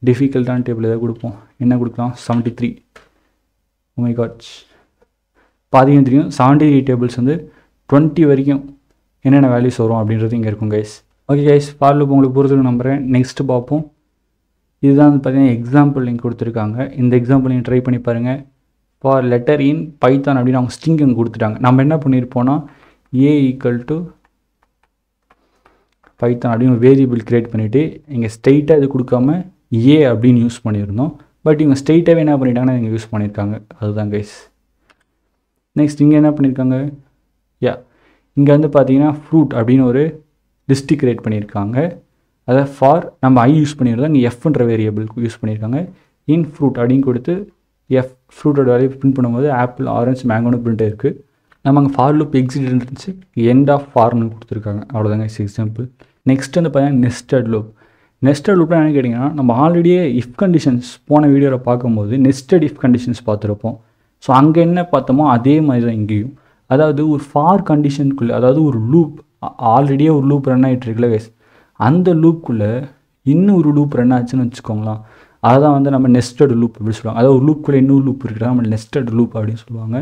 டிஃபிகல்ட்டான டேபிள் எதாவது கொடுப்போம். என்ன கொடுக்கலாம்? 73. ஓ மை காட், பாதிக்கும் தெரியும். 73 டேபிள்ஸ் வந்து 20 வரைக்கும் என்னென்ன வேல்யூஸ் வரும் அப்படின்றது இங்கே இருக்கும் guys. Okay guys, for loop உங்களுக்கு புரிஞ்சுன்னு நம்புகிறேன். நெக்ஸ்ட்டு பார்ப்போம். இதுதான் வந்து பார்த்தீங்கன்னா எக்ஸாம்பிள் லிங்க் கொடுத்துருக்காங்க. இந்த எக்ஸாம்பிள் நீங்கள் ட்ரை பண்ணி பாருங்கள். ஃபார் லெட்டர் இன் பைத்தான் அப்படின்னு அவங்க ஸ்ட்ரிங் இங்கே கொடுத்துட்டாங்க. நம்ம என்ன பண்ணியிருப்போம்னா A = பைத்தான் அப்படின்னு ஒரு வேரியபிள் க்ரியேட் பண்ணிவிட்டு இங்கே ஸ்ட்ரெயிட்டாக இது கொடுக்காம A அப்படின்னு யூஸ் பண்ணியிருந்தோம். பட் இவங்க ஸ்ட்ரெயிட்டாகவே என்ன பண்ணிட்டாங்கன்னா இங்கே யூஸ் பண்ணியிருக்காங்க. அதுதான் கைஸ். நெக்ஸ்ட் இங்கே என்ன பண்ணியிருக்காங்க, இங்கே வந்து பார்த்தீங்கன்னா ஃப்ரூட் அப்படின்னு ஒரு லிஸ்ட்டு க்ரியேட் பண்ணியிருக்காங்க. அதை ஃபார் நம்ம ஐ யூஸ் பண்ணியிருந்தோம், இங்கே எஃப்ன்ற வேரியபிளுக்கு யூஸ் பண்ணியிருக்காங்க. இன் ஃப்ரூட் அப்படின்னு கொடுத்து எஃப் ஃப்ரூட்டோட வேல்யூ பிரிண்ட் பண்ணும்போது ஆப்பிள் ஆரஞ்சு மேங்கோன்னு பிரிண்ட் இருக்குது. நம்ம அங்கே ஃபார் லூப் எக்ஸிட் இருந்துச்சு, எண்ட் ஆஃப் ஃபார்னு கொடுத்துருக்காங்க. அவ்வளோதாங்க எக்ஸாம்பிள். நெக்ஸ்ட் வந்து பார்த்தீங்கன்னா நெஸ்டட் லூப். நெஸ்டட் லூப்னா என்ன கேட்டிங்கன்னா, நம்ம ஆல்ரெடியே இஃப் கண்டிஷன்ஸ் போன வீடியோவில் பார்க்கும்போது நெஸ்டட் இஃப் கண்டிஷன்ஸ் பார்த்துருப்போம். ஸோ அங்கே என்ன பார்த்தோமோ அதே மாதிரி தான் இங்கேயும். அதாவது ஒரு ஃபார் கண்டிஷனுக்குள்ளே, அதாவது ஒரு லூப் ஆல்ரெடியே ஒரு லூப் ரன் ஆகிட்டு இருக்குல்ல கைஸ், அந்த லூப்புக்குள்ளே இன்னும் ஒரு லூப் ரன் ஆச்சுன்னு வச்சுக்கோங்களேன். அதுதான் வந்து நம்ம நெஸ்டட் லூப் அப்படின்னு சொல்லுவாங்க. அதாவது ஒரு லூப்புக்குள்ளே இன்னொரு லூப் இருக்கிறதா நம்ம நெஸ்டட் லூப் அப்படின்னு சொல்லுவாங்க.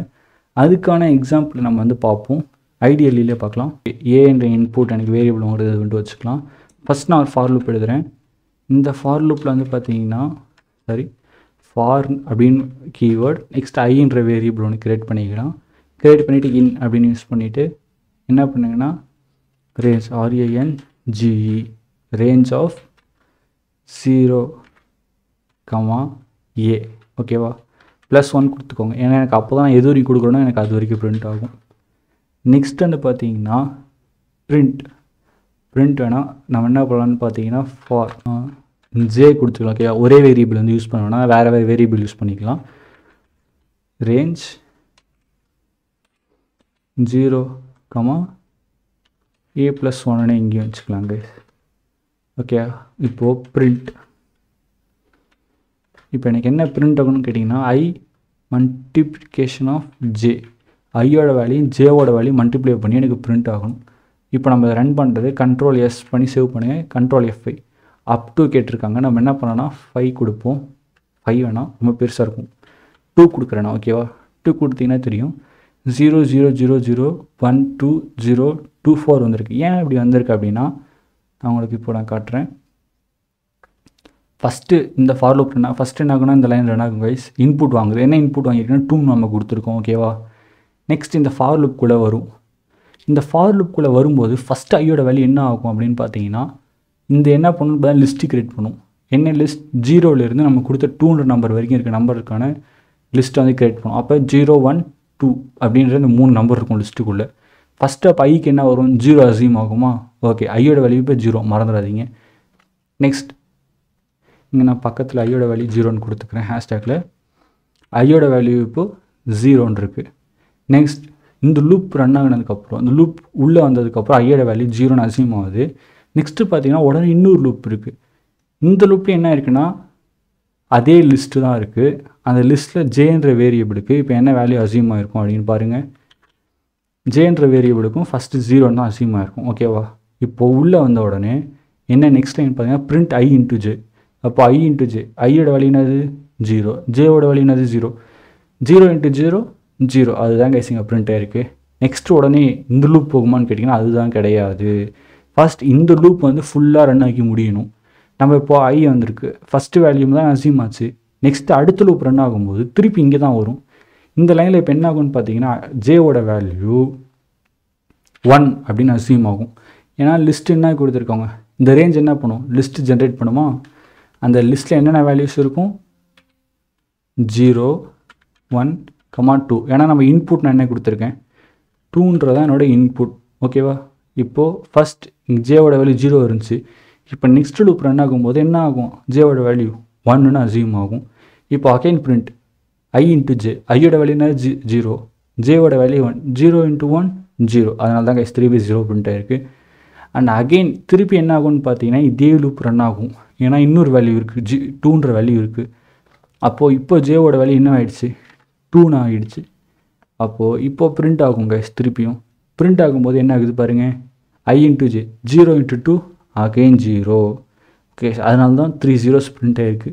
அதுக்கான எக்ஸாம்பிள் நம்ம வந்து பார்ப்போம். ஐடியல்லே பார்க்கலாம். ஏ என்ற இன்புட் எனக்கு வேரியபிள் வருது வந்து வச்சுக்கலாம். ஃபஸ்ட் நான் ஒரு ஃபார் லூப் எழுதுகிறேன். இந்த ஃபார் லூப்பில் வந்து பார்த்தீங்கன்னா ஃபார் அப்படின்னு கீவேர்ட், நெக்ஸ்ட் ஐன்ற வேரியபிள் ஒன்று க்ரியேட் பண்ணிக்கலாம். க்ரியேட் பண்ணிவிட்டு இன் அப்படின்னு யூஸ் பண்ணிவிட்டு என்ன பண்ணுங்கன்னா range RANGE range of 0, A. ஓகேவா? +1 கொடுத்துக்கோங்க. ஏன்னா எனக்கு அப்போ தான் எது வரைக்கும் கொடுக்குறோன்னா எனக்கு அது வரைக்கும் பிரிண்ட் ஆகும். நெக்ஸ்ட் வந்து பார்த்தீங்கன்னா பிரிண்ட் வேணால் நம்ம என்ன பண்ணலான்னு பார்த்தீங்கன்னா ஃபார் ஜே கொடுத்துக்கலாம். ஓகே, ஒரே வேரியபிள் வந்து யூஸ் பண்ணோன்னா வேறு வேரியபிள் யூஸ் பண்ணிக்கலாம். ரேஞ்ச் 0, A+1 இங்கேயும் வச்சுக்கலாம் கைஸ். ஓகே, இப்போது பிரிண்ட். இப்போ எனக்கு என்ன பிரிண்ட் ஆகணும்னு கேட்டிங்கன்னா ஐ மல்டிப்ளிகேஷன் ஆஃப் ஜே, ஐயோட வேல்யூ ஜேவோட வேல்யூ மல்டிப்ளை பண்ணி எனக்கு பிரிண்ட் ஆகணும். இப்போ நம்ம ரன் பண்ணுறது Ctrl+S பண்ணி சேவ் பண்ணுங்கள். Ctrl+F5 அப் டு கேட்டிருக்காங்க. நம்ம என்ன பண்ணோன்னா 5 கொடுப்போம். 5 வேணாம், ரொம்ப பெருசாக இருக்கும். 2 கொடுக்குறேண்ணா. ஓகேவா? 2 கொடுத்தீங்கன்னா தெரியும் 0 0 0 0 1 2 0 2 4 வந்திருக்கு. ஏன் இப்படி வந்திருக்கு அப்படின்னா நான் உங்களுக்கு இப்போ நான் காட்டுறேன். ஃபஸ்ட்டு இந்த ஃபார் லூப் ஃபஸ்ட்டு என்ன ஆகுனா இந்த லைன் ரன் ஆகும் கைஸ். இன்புட் வாங்குது. என்ன இன்புட் வாங்கியிருக்குன்னா 2 நம்ம கொடுத்துருக்கோம். ஓகேவா? நெக்ஸ்ட் இந்த ஃபார் லூப்குள்ளே வரும். இந்த ஃபார் லூப்குள்ளே வரும்போது ஃபஸ்ட்டு ஐயோட வேல்யூ என்ன ஆகும் அப்படின்னு பார்த்தீங்கன்னா இந்த என்ன பண்ணணும், லிஸ்ட்டு க்ரியேட் பண்ணும். என்ன லிஸ்ட்? 0லேருந்து நம்ம கொடுத்த 200 நம்பர் வரைக்கும் இருக்க நம்பருக்கான லிஸ்ட்டை வந்து க்ரியேட் பண்ணும். அப்போ 0 1 2 அப்படின்ற இந்த 3 நம்பர் இருக்கும் லிஸ்ட்டுக்குள்ளே. ஃபஸ்ட்டு அப்போ ஐக்கு என்ன வரும்? 0 அசீம் ஆகுமா? ஓகே, ஐயோட வேல்யூ இப்போ 0 மறந்துடாதீங்க. நெக்ஸ்ட் இங்கே நான் பக்கத்தில் ஐயோட வேல்யூ 0ன்னு கொடுத்துக்கிறேன். ஹேஷ்டேக்கில் ஐயோட வேல்யூ இப்போது 0ன்னு இருக்குது. நெக்ஸ்ட் இந்த லூப் ரன் ஆகினதுக்கப்புறம் இந்த லூப் உள்ளே வந்ததுக்கப்புறம் ஐயோட வேல்யூ 0ன்னு அசியூம் ஆகுது. நெக்ஸ்ட்டு பார்த்தீங்கன்னா உடனே இன்னொரு லூப் இருக்குது. இந்த லூப்லேயும் என்ன இருக்குன்னா அதே லிஸ்ட்டு தான் இருக்குது. அந்த லிஸ்ட்டில் ஜேன்ற வேரியபிளுக்கு இப்போ என்ன வேல்யூ அசியூம் ஆகிருக்கும் அப்படின்னு பாருங்கள். ஜேன்ற வேரியபிளுக்கும் ஃபஸ்ட்டு 0 தான் அசியூம் ஆகிருக்கும். ஓகேவா? இப்போது உள்ளே வந்த உடனே என்ன நெக்ஸ்ட் லைன் பார்த்தீங்கன்னா பிரிண்ட் i இன்ட்டு ஜே. அப்போ i இன்ட்டு ஜே, ஐயோட வேல்யூ என்னது 0, ஜேவோட வேல்யூ என்னது 0, 0 இன்ட்டு 0 0. அதுதான் கைஸ் இங்கே பிரிண்ட் ஆகிருக்கு. நெக்ஸ்ட்டு உடனே இந்த லூப் போகுமான்னு கேட்டிங்கன்னா அதுதான் கிடையாது. ஃபஸ்ட் இந்த லூப் வந்து ஃபுல்லாக ரன் ஆக்கி முடியணும். நம்ம இப்போ ஐ வந்திருக்கு, ஃபஸ்ட்டு வேல்யூ தான் அசியூம் ஆச்சு. நெக்ஸ்ட்டு அடுத்த லூப் ரன் ஆகும்போது திருப்பி இங்கே தான் வரும். இந்த லைனில் இப்போ என்ன ஆகும்னு பார்த்தீங்கன்னா ஜேவோட வேல்யூ 1 அப்படின்னு அசியூம் ஆகும். ஏன்னா லிஸ்ட் என்ன கொடுத்துருக்காங்க, இந்த ரேஞ்ச் என்ன பண்ணும், லிஸ்ட்டு ஜென்ரேட் பண்ணுமா. அந்த லிஸ்ட்டில் என்னென்ன வேல்யூஸ் இருக்கும் 0 1 2. ஏன்னா நம்ம இன்புட் நான் என்ன கொடுத்துருக்கேன் 2ன்றதான் என்னோடய இன்புட். ஓகேவா? இப்போது ஃபஸ்ட் ஜேவோட வேல்யூ 0 இருந்துச்சு. இப்போ நெக்ஸ்ட் லூப் ரன் ஆகும்போது என்ன ஆகும், ஜேவோட வேல்யூ 1ன்னு அசியூம் ஆகும். இப்போ அகைன் பிரிண்ட் ஐ இன்ட்டு ஜே, ஐயோட வேல்யூ என்ன 0, ஜேவோட வேல்யூ 1, 0 இன்ட்டு 1 0. அதனால தான் கைஸ் 3/0 பிரிண்ட் ஆகிருக்கு. அண்ட் அகெயின் திருப்பி என்ன ஆகும்னு பார்த்தீங்கன்னா இதே லூப் ரன் ஆகும். ஏன்னா இன்னொரு வேல்யூ இருக்குது, 2ன்ற வேல்யூ இருக்குது. அப்போது இப்போ ஜேவோட வேல்யூ என்ன ஆகிடுச்சு 2ன்னு ஆகிடுச்சு. அப்போது இப்போது பிரிண்ட் ஆகும் கைஸ். திருப்பியும் பிரிண்ட் ஆகும்போது என்ன ஆகுது பாருங்கள், i into j, 0 into 2 again 0. Okay, அதனால தான் 3 zeros பிரிண்ட் ஆகிருக்கு.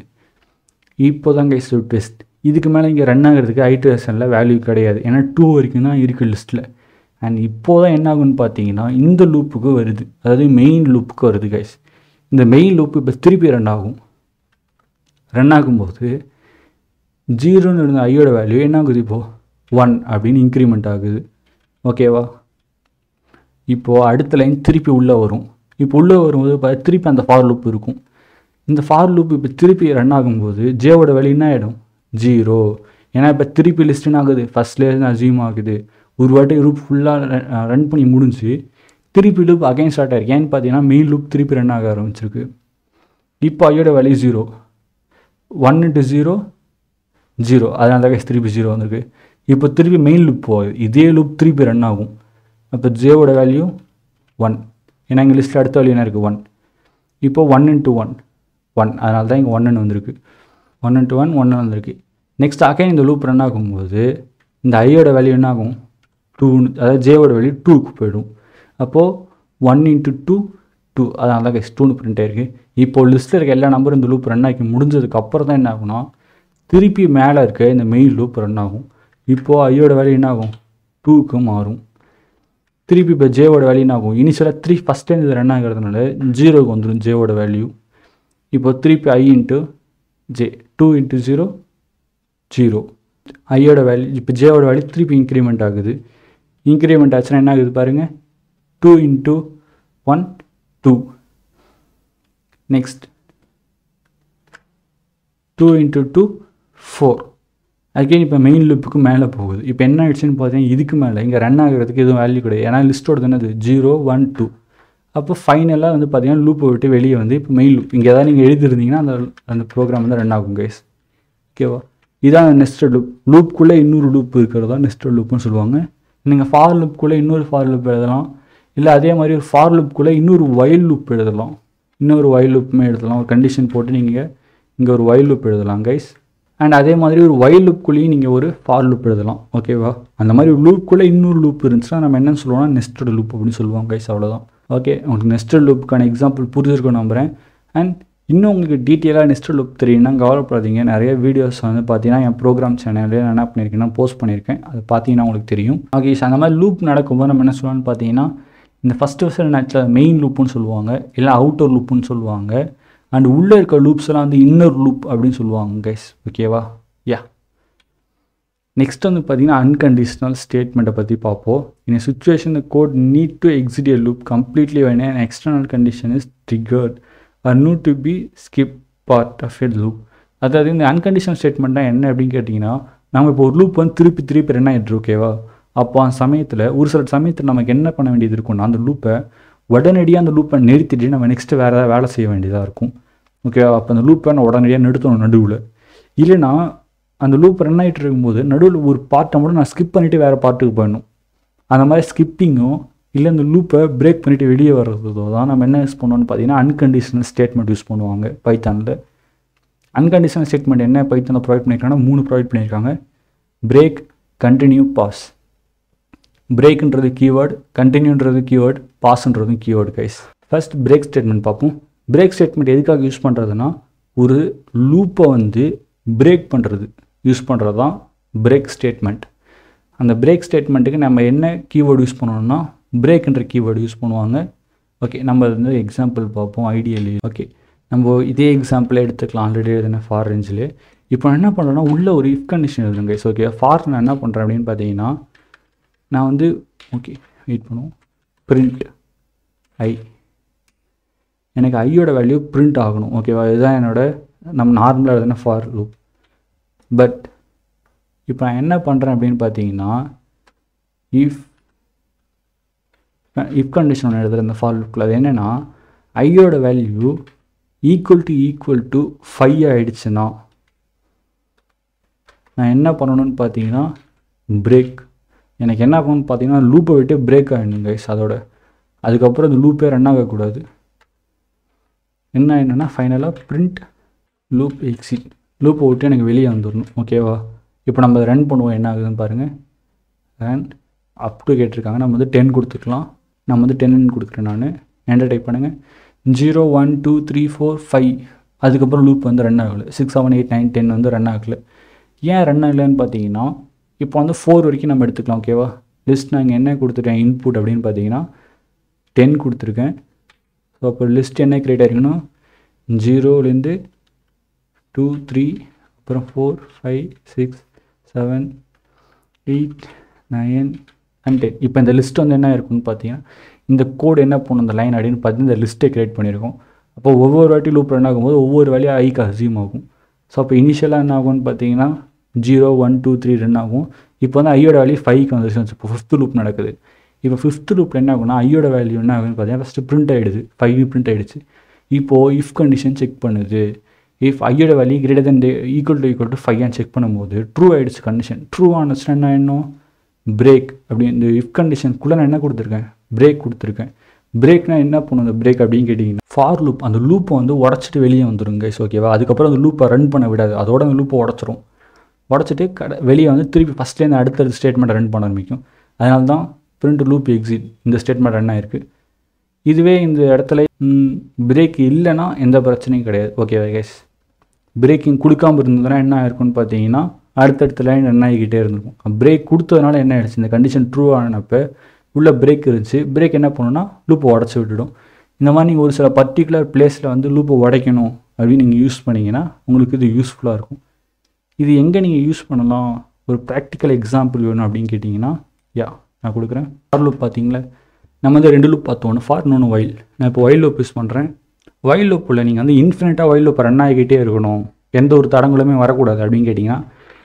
இப்போ தான் கைஸ் டெஸ்ட். இதுக்கு மேலே இங்கே ரன் ஆகிறதுக்கு ஐட்ரேஷனில் வேல்யூ கிடையாது. ஏன்னா 2 வரைக்கும் தான் இருக்குது லிஸ்ட்டில். அண்ட் இப்போது தான் என்ன ஆகுன்னு பார்த்தீங்கன்னா இந்த லூப்புக்கு வருது, அதாவது மெயின் லூப்புக்கு வருது கைஸ். இந்த மெயின் லூப்பு இப்போ திருப்பி ரன் ஆகும். ரன் ஆகும்போது 0ன்னு இருந்த ஐயோட வேல்யூ என்ன ஆகுது இப்போது 1 அப்படின்னு இன்க்ரிமெண்ட் ஆகுது. ஓகேவா? இப்போது அடுத்த லைன் திருப்பி உள்ளே வரும். இப்போ உள்ளே வரும்போது திருப்பி அந்த ஃபார் லூப் இருக்கும். இந்த ஃபார் லூப் இப்போ திருப்பி ரன் ஆகும்போது ஜேவோட வேல்யூ என்ன ஆகிடும் 0. ஏன்னா இப்போ திருப்பி லிஸ்ட்டுன்னு ஆகுது, ஃபஸ்ட்லேருந்து அசியூம் ஆகுது. ஒரு வாட்டி லூப் ஃபுல்லாக ரன் பண்ணி முடிஞ்சு திருப்பி லூப் அகைன் ஸ்டார்ட் ஆகிருக்கு. ஏன்னு பார்த்தீங்கன்னா மெயின் லூப் திருப்பி ரன் ஆக ஆரம்பிச்சிருக்கு. இப்போ ஐயோட வேல்யூ 0, 1 இன்ட்டு 0 0. அதனால தான் திருப்பி 0 வந்திருக்கு. இப்போ திருப்பி மெயின் லூப் போகுது, இதே லூப் திருப்பி ரன் ஆகும். அப்போ ஜேவோட வேல்யூ 1, ஏன்னா இங்கே லிஸ்ட்டில் அடுத்த வேல்யூ என்ன இருக்குது 1. இப்போ 1 இன்ட்டு 1 1, அதனால தான் இங்கே 1ன்னு வந்திருக்கு. 1 இன்ட்டு 1 1 வந்திருக்கு. நெக்ஸ்ட் அகைன் இந்த லூப் ரன் ஆகும்போது இந்த ஐயோட வேல்யூ என்ன ஆகும் 2, அதாவது ஜேவோட வேல்யூ 2க்கு போயிடும். அப்போது 1 இன்ட்டு 2 2, அதனால தான் 2ன்னு பிரிண்ட் ஆகிருக்கு. இப்போது லிஸ்ட்டில் இருக்க எல்லா நம்பரும் இந்த லூப் ரன் ஆக்கி முடிஞ்சதுக்கு அப்புறம் தான் என்ன ஆகும்னா திருப்பி மேலே இருக்க இந்த மெயின் லூப் ரன் ஆகும். இப்போது ஐயோட வேல்யூ என்ன ஆகும் 2க்கு மாறும். திருப்பி இப்போ ஜேவோட வேல்யூ என்ன ஆகும், இனிஷியலாக 3 ஃபஸ்ட் டைம் இது ரன் ஆகிறதுனால 0க்கு வந்துடும் ஜேவோட வேல்யூ. இப்போ திருப்பி ஐ இன்ட்டு ஜே, 2 இன்ட்டு 0 0. ஐயோட வேல்யூ இப்போ ஜேவோட வேல்யூ திருப்பி இன்க்ரிமெண்ட் ஆகுது. இன்க்ரிமெண்ட் ஆச்சுன்னா என்ன ஆகுது பாருங்கள், 2 இன்ட்டு 1 2. Next 2 into 2 4. அகெயின் இப்போ மெயின் லூப்புக்கு மேலே போகுது. இப்போ என்ன ஆயிடுச்சுன்னு பார்த்தீங்கன்னா இதுக்கு மேலே இங்கே ரன் ஆகிறதுக்கு எதுவும் வேல்யூ கிடையாது. ஏன்னா லிஸ்ட்டோட தானே 0 1 2. அப்போ ஃபைனலாக வந்து பார்த்தீங்கன்னா லூப்பை விட்டு வெளியே வந்து இப்போ மெயின் லூப் இங்கே ஏதாவது நீங்கள் எழுதிருந்தீங்கன்னா அந்த ப்ரோக்ராம் வந்து ரன் ஆகும் கைஸ். ஓகேவா? இதான் நெஸ்டட் லூப். லூப்புக்குள்ளே இன்னொரு லூப் இருக்கிறது தான் நெஸ்டட் லூப்னு சொல்லுவாங்க. நீங்கள் ஃபார் லூப்புக்குள்ளே இன்னொரு ஃபார் லூப் எழுதலாம், இல்லை அதே மாதிரி ஒரு ஃபார் லூப்புக்குள்ளே இன்னொரு வைல் லூப் எழுதலாம். இன்னொரு வைல் லூப்புமே எழுதலாம். ஒரு கண்டிஷன் போட்டு நீங்கள் இங்கே ஒரு வைல் லூப் எழுதலாம் கைஸ். அண்ட் அதே மாதிரி ஒரு வைல் லூப்புக்குள்ளேயும் நீங்கள் ஒரு ஃபார் லூப் எழுதலாம். ஓகேவா? அந்த மாதிரி ஒரு லூப்புக்குள்ளே இன்னொரு லூப் இருந்துச்சுன்னா நம்ம என்னென்னு சொல்லுவோம்னா நெஸ்டட் லூப் அப்படின்னு சொல்லுவோம் கைஸ். அவ்வளோதான். ஓகே, உங்களுக்கு நெஸ்டட் லூப்புக்கான எக்ஸாம்பிள் புரிஞ்சிருக்கும் நம்புகிறேன். அண்ட் இன்னும் உங்களுக்கு டீட்டெயிலாக நெஸ்டட் லூப் தெரியும்னா கவலைப்படாதீங்க. நிறைய வீடியோஸ் வந்து பார்த்தீங்கன்னா என் ப்ரோக்ராம் சேனலில் நான் என்ன பண்ணியிருக்கேன்னா போஸ்ட் பண்ணியிருக்கேன். அதை பார்த்தீங்கன்னா உங்களுக்கு தெரியும். ஓகே, அந்த மாதிரி லூப் நடக்கும்போது நம்ம என்ன சொல்லுவோம்னு பார்த்தீங்கன்னா இந்த ஃபஸ்ட் வருஷன் நேரத்தில் மெயின் லூப்புன்னு சொல்லுவாங்க, இல்லை அவுட்டர் லூப்புன்னு சொல்லுவாங்க. அண்ட் உள்ளே இருக்க லூப்ஸ்லாம் வந்து இன்னர் லூப் அப்படின்னு சொல்லுவாங்க கைஸ். ஓகேவா? யா, நெக்ஸ்ட் வந்து பார்த்தீங்கன்னா அன்கண்டிஷனல் ஸ்டேட்மெண்ட்டை பற்றி பார்ப்போம். In situation the code need to exit a loop completely when an external condition is triggered or need to be skip part of a loop. அதாவது இந்த அன்கண்டிஷனல் ஸ்டேட்மெண்ட்னா என்ன அப்படின்னு கேட்டிங்கன்னா நம்ம இப்போ ஒரு லூப் வந்து திருப்பி ரன் ஆகிட்டு ஓகேவா? அப்போ அந்த சமயத்தில் ஒரு சில சமயத்தில் நமக்கு என்ன பண்ண வேண்டியது இருக்கும்னா அந்த லூப்பை உடனடியாக அந்த லூப்பை நிறுத்திட்டு நம்ம நெக்ஸ்ட்டு வேறு ஏதாவது வேலை செய்ய வேண்டியதாக இருக்கும். ஓகேவா? அப்போ அந்த லூப்பை நான் உடனடியாக நிறுத்தணும் நடுவில். இல்லைனா அந்த லூப் ரன் ஆகிட்டு இருக்கும்போது நடுவில் ஒரு பார்ட்டை மட்டும் நான் ஸ்கிப் பண்ணிவிட்டு வேறு பார்ட்டுக்கு போயிடணும். அந்த மாதிரி ஸ்கிப்பிங்கோ இல்லை இந்த லூப்பை பிரேக் பண்ணிவிட்டு வெளியே வர்றதோ தான் நம்ம என்ன யூஸ் பண்ணுவோம்னு பார்த்தீங்கன்னா அன்கண்டிஷனல் ஸ்டேட்மெண்ட் யூஸ் பண்ணுவாங்க பைத்தானில். அன்கண்டிஷனல் ஸ்டேட்மெண்ட் என்ன பைத்தானில் ப்ரொவைட் பண்ணியிருக்காங்கன்னா 3 ப்ரொவைட் பண்ணியிருக்காங்க. Break, continue, pass. பிரேக்குன்றது கீவேர்டு, கண்டினியூன்றது கீவேர்டு, பாஸ்ன்றது keyword guys. First break statement பார்ப்போம். பிரேக் ஸ்டேட்மெண்ட் எதுக்காக யூஸ் பண்ணுறதுன்னா ஒரு லூப்பை வந்து பிரேக் பண்ணுறது யூஸ் பண்ணுறது தான் பிரேக் ஸ்டேட்மெண்ட். அந்த பிரேக் ஸ்டேட்மெண்ட்டுக்கு நம்ம என்ன கீவேர்டு யூஸ் பண்ணணும்னா பிரேக்ன்ற கீவேர்டு யூஸ் பண்ணுவாங்க. ஓகே, நம்ம வந்து எக்ஸாம்பிள் பார்ப்போம் ஐடியலி. ஓகே, நம்ம இதே எக்ஸாம்பிளே எடுத்துக்கலாம். ஆல்ரெடி எழுதுன ஃபார் ரேஞ்சிலே. இப்போ நான் என்ன பண்ணுறேன்னா உள்ள ஒரு இஃப் கண்டிஷன் எழுதுங்க கைஸ். ஓகே, ஃபார் நான் என்ன பண்ணுறேன் அப்படின்னு பார்த்தீங்கன்னா நான் வந்து ஓகே வெயிட் பண்ணுவோம். பிரிண்ட் ஐ, எனக்கு ஐயோட வேல்யூ பிரிண்ட் ஆகணும். ஓகேவா, இதுதான் என்னோட நம்ம நார்மலாக எழுதுன ஃபார் லூப். பட் இப்போ நான் என்ன பண்ணுறேன் அப்படின்னு பார்த்தீங்கன்னா இஃப் கண்டிஷன் ஒன்று எழுதுகிற இந்த ஃபார் லூப்பில் அது என்னென்னா ஐயோட வேல்யூ ஈக்குவல் டு 5 ஆகிடுச்சுன்னா நான் என்ன பண்ணணும்னு பார்த்தீங்கன்னா பிரேக். எனக்கு என்ன பண்ணணும்னு பார்த்தீங்கன்னா லூப்பை விட்டு பிரேக் ஆகிடணும் கைஸ். அதுக்கப்புறம் இந்த லூப்பே ரன் ஆகக்கூடாது. என்ன ஆகிடும்னா ஃபைனலாக பிரிண்ட் லூப் எக்ஸிட், லூப்பை விட்டு எனக்கு வெளியே வந்துடணும். ஓகேவா, இப்போ நம்ம ரன் பண்ணுவோம். என்ன ஆகுதுன்னு பாருங்கள். ரன் அப் டு கேட்டிருக்காங்க. நம்ம வந்து 10 கொடுத்துக்கலாம். நம்ம வந்து 10 கொடுக்குறேன். நான் என்டர் டைப் பண்ணுங்கள். 0 1 2 3 4 5 அதுக்கப்புறம் லூப் வந்து ரன் ஆகலை. 6 7 8 9 10 வந்து ரன் ஆகலை. ஏன் ரன் ஆகலைன்னு பார்த்தீங்கன்னா இப்போ வந்து 4 வரைக்கும் நம்ம எடுத்துக்கலாம். ஓகேவா, லிஸ்ட் நான் இங்கே என்ன கொடுத்துருக்கேன் இன்புட் அப்படின்னு பார்த்தீங்கன்னா 10 கொடுத்துருக்கேன். ஸோ அப்போ லிஸ்ட் என்ன க்ரியேட் ஆகிருக்குன்னா 0லேருந்து 2 3 அப்புறம் 4 5 6 7 8 9 and 10. இப்போ இந்த லிஸ்ட் வந்து என்ன இருக்குன்னு பார்த்தீங்கன்னா இந்த கோடு என்ன பண்ணும் இந்த லைன் அப்படின்னு பார்த்தீங்கன்னா இந்த லிஸ்ட்டை க்ரியேட் பண்ணியிருக்கோம். அப்போ ஒவ்வொரு வாட்டி லூப் ரன் ஆகும்போது ஒவ்வொரு வேலையாக ஐக்கு அசியூம் ஆகும். ஸோ அப்போ இனிஷியலாக என்ன ஆகும்னு பார்த்தீங்கன்னா 0 1 2 3 ரன் ஆகும். இப்போ வந்து ஐயோட வேல்யூ 5க்கு வந்துச்சு. இப்போ 5th லூப் நடக்குது. இப்போ 5th லூப்பில் என்ன ஆகும்னா ஐயோட வேல்யூ என்ன ஆகுன்னு பார்த்தீங்கன்னா ஃபஸ்ட்டு பிரிண்ட் ஆகிடுது. 5 பிரிண்ட் ஆகிடுச்சு. இப்போது இஃப் கண்டிஷன் செக் பண்ணுது. இஃப் ஐயோட value greater than equal to 5 check பண்ணும்போது ட்ரூ ஆகிடுச்சு கண்டிஷன். ட்ரூ ஆனச்சுன்னா என்ன ஆகிடணும் பிரேக். அப்படி இந்த இஃப் கண்டிஷனுக்குள்ளே நான் என்ன கொடுத்துருக்கேன் பிரேக் கொடுத்துருக்கேன். பிரேக்னா என்ன பண்ணும் அந்த பிரேக் அப்படின்னு கேட்டிங்கன்னா ஃபார் லூப் அந்த லூப்பை வந்து உடச்சிட்டு வெளியே வந்துடும் கைஸ். ஓகேவா, அதுக்கப்புறம் அந்த லூப்பை ரன் பண்ண விடாது. அதோட அந்த லூப்பை உடச்சிட்டு வெளியே வந்து திருப்பி ஃபஸ்ட்லேருந்து அடுத்த ஸ்டேட்மெண்ட்டை ரன் பண்ண ஆரம்பிக்கும். அதனால தான் பிரிண்ட் லூப் எக்ஸிட் இந்த ஸ்டேட்மெண்ட் ரன் ஆகிருக்கு. இதுவே இந்த இடத்துல பிரேக் இல்லைன்னா எந்த பிரச்சனையும் கிடையாது. ஓகேவா கைஸ், பிரேக்கிங் கொடுக்காமல் இருந்ததுன்னா என்ன ஆயிருக்குன்னு பார்த்தீங்கன்னா அடுத்தடுத்த லைன் ரன் ஆகிக்கிட்டே இருந்திருக்கும். பிரேக் கொடுத்ததுனால என்ன ஆகிடுச்சு இந்த கண்டிஷன் ட்ரூ ஆனப்போ உள்ள பிரேக் இருந்துச்சு. பிரேக் என்ன பண்ணுன்னா லூப்பை உடச்சி விட்டுடும். இந்த மாதிரி நீங்கள் ஒரு சில பர்டிகுலர் பிளேஸில் வந்து லூப்பை உடைக்கணும் அப்படின்னு நீங்கள் யூஸ் பண்ணிங்கன்னா உங்களுக்கு இது யூஸ்ஃபுல்லாக இருக்கும். இது எங்கே நீங்கள் யூஸ் பண்ணலாம் ஒரு ப்ராக்டிக்கல் எக்ஸாம்பிள் வேணும் அப்படின்னு கேட்டிங்கன்னா நான் கொடுக்குறேன். ஃபார் லூப் பார்த்தீங்களா, நம்ம வந்து 2 லூப் பார்த்தோம். ஒன்று ஃபார் இன்னொன்று வைல். நான் இப்போ வைல் லூப் யூஸ் பண்ணுறேன். வைல் லூப்பில் நீங்கள் வந்து இன்ஃபினிட்டாக வைல் லூப் ரன் ஆகிக்கிட்டே இருக்கணும், எந்த ஒரு தடங்களுமே வரக்கூடாது அப்படின்னு கேட்டிங்கன்னா